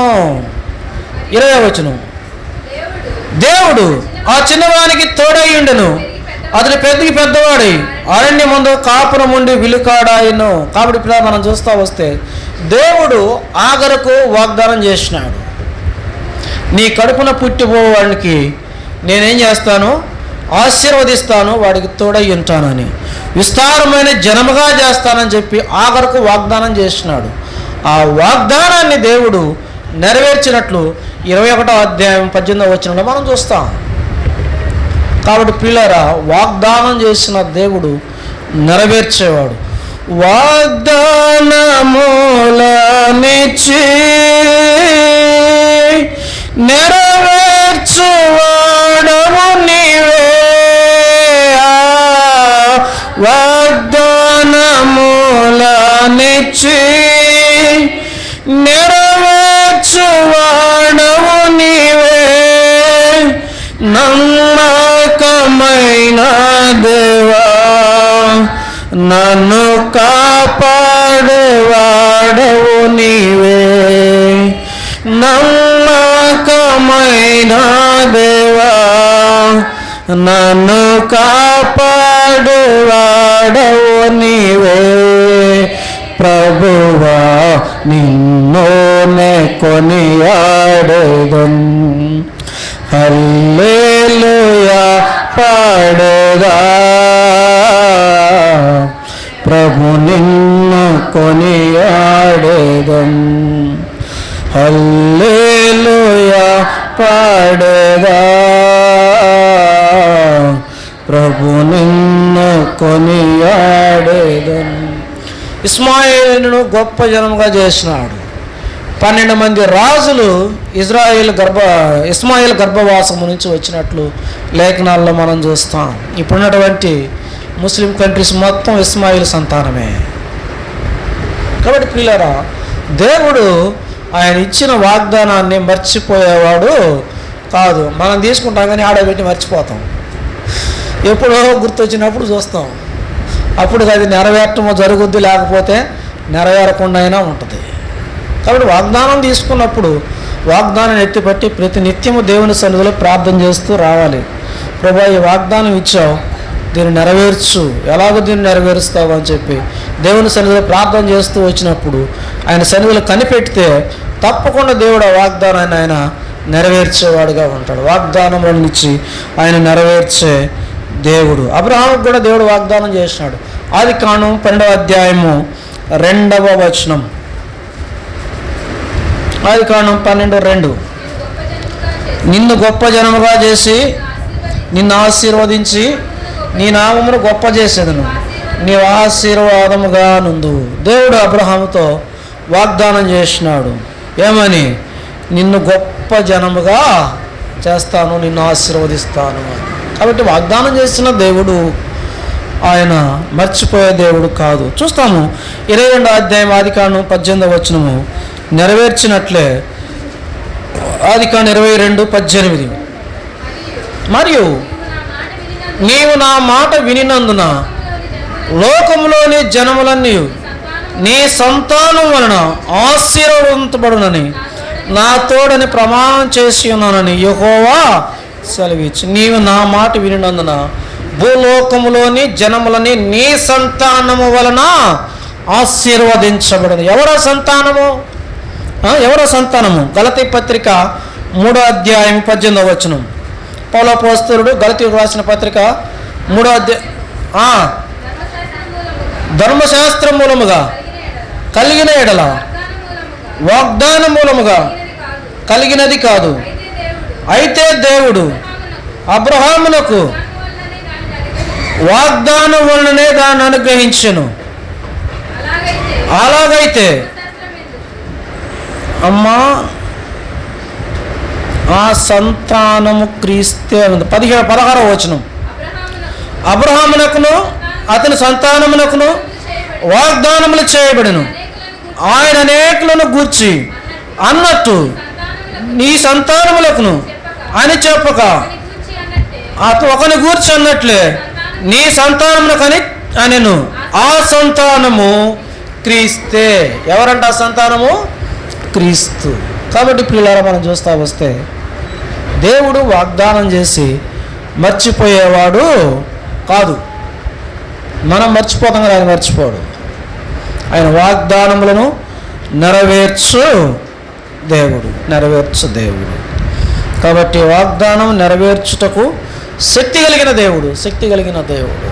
20వ వచనం. దేవుడు ఆ చిన్నవానికి తోడయ్యుండెను, అతని పెద్దవాడై అరణ్య ముందు కాపురం ఉండి విలుకాడాయను. కాబట్టి ఇప్పుడు మనం చూస్తూ వస్తే దేవుడు ఆగరకు వాగ్దానం చేసినాడు, నీ కడుపున పుట్టిపోవాడికి నేనేం చేస్తాను, ఆశీర్వదిస్తాను, వాడికి తోడై ఉంటానని, విస్తారమైన జనముగా చేస్తానని చెప్పి ఆగరకు వాగ్దానం చేసినాడు. ఆ వాగ్దానాన్ని దేవుడు నెరవేర్చినట్లు 21వ అధ్యాయం 18వ వచనంలో మనం చూస్తాం. కాబట్టి పిల్లరా, వాగ్దానం చేసిన దేవుడు నెరవేర్చేవాడు. వాగ్దానములనిచ్చి నెరవేర్చువాడము నీవే, వాగ్దానము నమ్మకమైన దేవా, నన్ను కాపాడువాడవు నీవే. ప్రభువా నిన్నునే కొనియాడెదన్, హల్లెలూయా పాడేదా. ప్రభు నిన్ను కొనియాడెదన్, హల్లెలూయా పాడేదా. ప్రభు నిన్ను కొనియాడెదన్. ఇస్మాయేలును గొప్ప జనముగా చేసినాడు. 12 మంది రాజులు ఇస్మాయిల్ గర్భవాసము నుంచి వచ్చినట్లు లేఖనాల్లో మనం చూస్తాం. ఇప్పుడున్నటువంటి ముస్లిం కంట్రీస్ మొత్తం ఇస్మాయిల్ సంతానమే. కాబట్టి ప్రియులారా, దేవుడు ఆయన ఇచ్చిన వాగ్దానాన్ని మర్చిపోయేవాడు కాదు. మనం తీసుకుంటాం కానీ ఆడబెట్టి మర్చిపోతాం. ఎప్పుడో గుర్తొచ్చినప్పుడు చూస్తాం. అప్పుడు అది నెరవేర్చమో జరుగుద్ది, లేకపోతే నెరవేరకుండా అయినా ఉంటుంది. కాబట్టి వాగ్దానం తీసుకున్నప్పుడు వాగ్దానాన్ని ఎత్తిపట్టి ప్రతి నిత్యము దేవుని సన్నిధిలో ప్రార్థన చేస్తూ రావాలి. ప్రభా, ఈ వాగ్దానం ఇచ్చావు, దీన్ని నెరవేర్చు, ఎలాగో దీన్ని నెరవేరుస్తావు అని చెప్పి దేవుని సన్నిధిలో ప్రార్థన చేస్తూ వచ్చినప్పుడు ఆయన సన్నిధిలో కనిపెడితే తప్పకుండా దేవుడు ఆ వాగ్దానాన్ని ఆయన నెరవేర్చేవాడుగా ఉంటాడు. వాగ్దానం ఇచ్చి ఆయన నెరవేర్చే దేవుడు. అబ్రహాముకు కూడా దేవుడు వాగ్దానం చేసినాడు. ఆదికాండం 12వ అధ్యాయము 2వ వచనం. ఆదికాండం 12:2. నిన్ను గొప్ప జనముగా చేసి నిన్ను ఆశీర్వదించి నీ నామమును గొప్ప చేసేదను, నీవు ఆశీర్వాదముగా నుండు. దేవుడు అబ్రహాముతో వాగ్దానం చేసినాడు. ఏమని? నిన్ను గొప్ప జనముగా చేస్తాను, నిన్ను ఆశీర్వదిస్తాను అని. కాబట్టి వాగ్దానం చేసిన దేవుడు ఆయన మర్చిపోయే దేవుడు కాదు. చూస్తాము 22వ అధ్యాయం ఆదికాండం 18వ వచనము నెరవేర్చినట్లే. ఆదికాండం 22:18. మరియు నీవు నా మాట వినినందున లోకములోని జనములన్నీ నీ సంతానం వలన ఆశీర్వదించబడునని నా తోడని ప్రమాణం చేసి ఉన్నానని యెహోవా సెలవిచ్చు. నీవు నా మాట వినినందున భూలోకములోని జనములని నీ సంతానము వలన ఆశీర్వదించబడను. ఎవరో సంతానము? ఎవరో సంతానము? గలతీ పత్రిక 3వ అధ్యాయం 18వ వచనం. పౌలు అపోస్తలుడు గలతీయులకు రాసిన పత్రిక 3వ అధ్యాయం. ధర్మశాస్త్రం మూలముగా కలిగిన ఎడల వాగ్దాన మూలముగా కలిగినది కాదు. అయితే దేవుడు అబ్రహామునకు వాగ్దానం వలననే దాన్ని అనుగ్రహించెను. అలాగైతే అమ్మా ఆ సంతానము క్రీస్తే. 16వ వచనం. అబ్రహామునకును అతని సంతానమునకును వాగ్దానములు చేయబడెను, ఆయన అనేకులను గూర్చి అన్నట్టు నీ సంతానములకును అని చెప్పక ఒకని గూర్చి అన్నట్లే నీ సంతానమునకని అనెను. ఆ సంతానము క్రీస్తే. ఎవరంట ఆ సంతానము? క్రీస్తు. కాబట్టి ప్రియులారా, మనం చూస్తా వస్తే దేవుడు వాగ్దానం చేసి మర్చిపోయేవాడు కాదు. మనం మర్చిపోతాం కదా, ఆయన మర్చిపోడు. ఆయన వాగ్దానములను నెరవేర్చు దేవుడు. కాబట్టి వాగ్దానం నెరవేర్చుటకు శక్తి కలిగిన దేవుడు.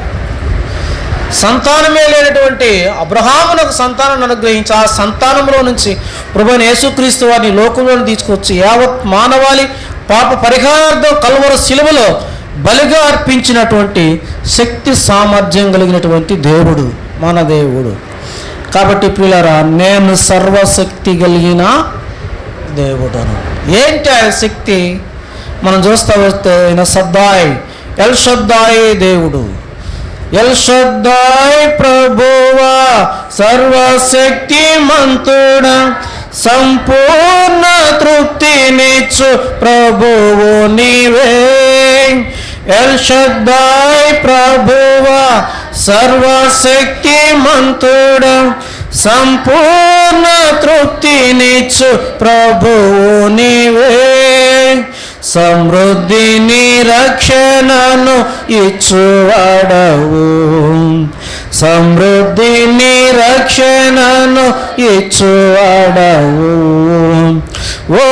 సంతానమే లేనటువంటి అబ్రహామునకు సంతానాన్ని అనుగ్రహించి ఆ సంతానంలో నుంచి ప్రభువైన యేసుక్రీస్తు వారిని లోకంలోని తీసుకొచ్చి యావత్ మానవాళి పాప పరిహారార్థం కల్వరి శిలువలో బలిగా అర్పించినటువంటి శక్తి సామర్థ్యం కలిగినటువంటి దేవుడు మన దేవుడు. కాబట్టి ప్రియులారా, నేను సర్వశక్తి కలిగిన దేవుడను. ఏంటి ఆ శక్తి? మనం చూస్తా వస్తే ఎల్ షద్దాయి దేవుడు. ఎల్ షద్దాయి ప్రభువా సర్వశక్తి మంతుడా, సంపూర్ణ తృప్తినిచ్చు ప్రభువు నీవే. ఎల్ షద్దాయి ప్రభువా సర్వశక్తి మంతుడా, సంపూర్ణ తృప్తినిచ్చు ప్రభువు నీవే, సమృద్ధిని రక్షణను ఇచ్చువాడవు, సమృద్ధిని రక్షణను ఇచ్చువాడవు. ఓ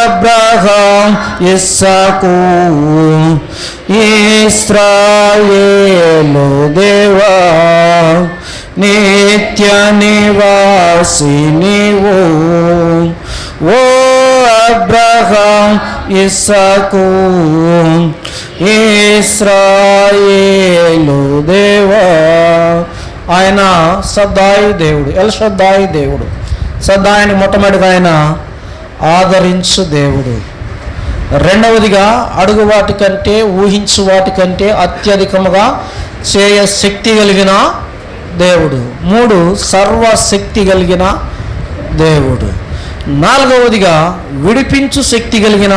అబ్రహాం, ఇస్సాకు, ఇశ్రాయేలు దేవా, నిత్య నివాసి నీవు. ఓ అబ్రహాం, ఇస్సాకు, ఇశ్రాయేలు దేవా. ఆయన సద్దాయి దేవుడు, ఎల్షద్దాయి దేవుడు. సద్దాయిని మొట్టమొదటిగా ఆయన ఆదరించు దేవుడు. రెండవదిగా అడుగు వాటి కంటే, ఊహించు వాటి కంటే అత్యధికముగా చేయ శక్తి కలిగిన దేవుడు. 3 సర్వశక్తి కలిగిన దేవుడు. 4వదిగా విడిపించు శక్తి కలిగిన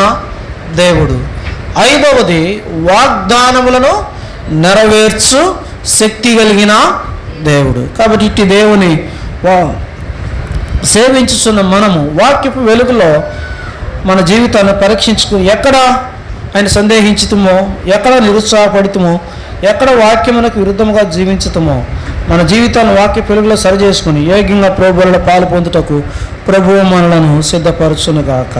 దేవుడు. 5వది వాగ్దానములను నెరవేర్చు శక్తి కలిగిన దేవుడు. కాబట్టి ఇట్టి దేవుని సేవించుతున్న మనము వాక్యపు వెలుగులో మన జీవితాన్ని పరీక్షించుకుని ఎక్కడ ఆయన సందేహించుతామో, ఎక్కడ నిరుత్సాహపడుతామో, ఎక్కడ వాక్యమునకు విరుద్ధముగా జీవించుతామో మన జీవితాన్ని వాక్య వెలుగులో సరి చేసుకుని యోగ్యంగా ప్రభువుల పాలు పొందుటకు ప్రభువు మనలను సిద్ధపరచునుగాక.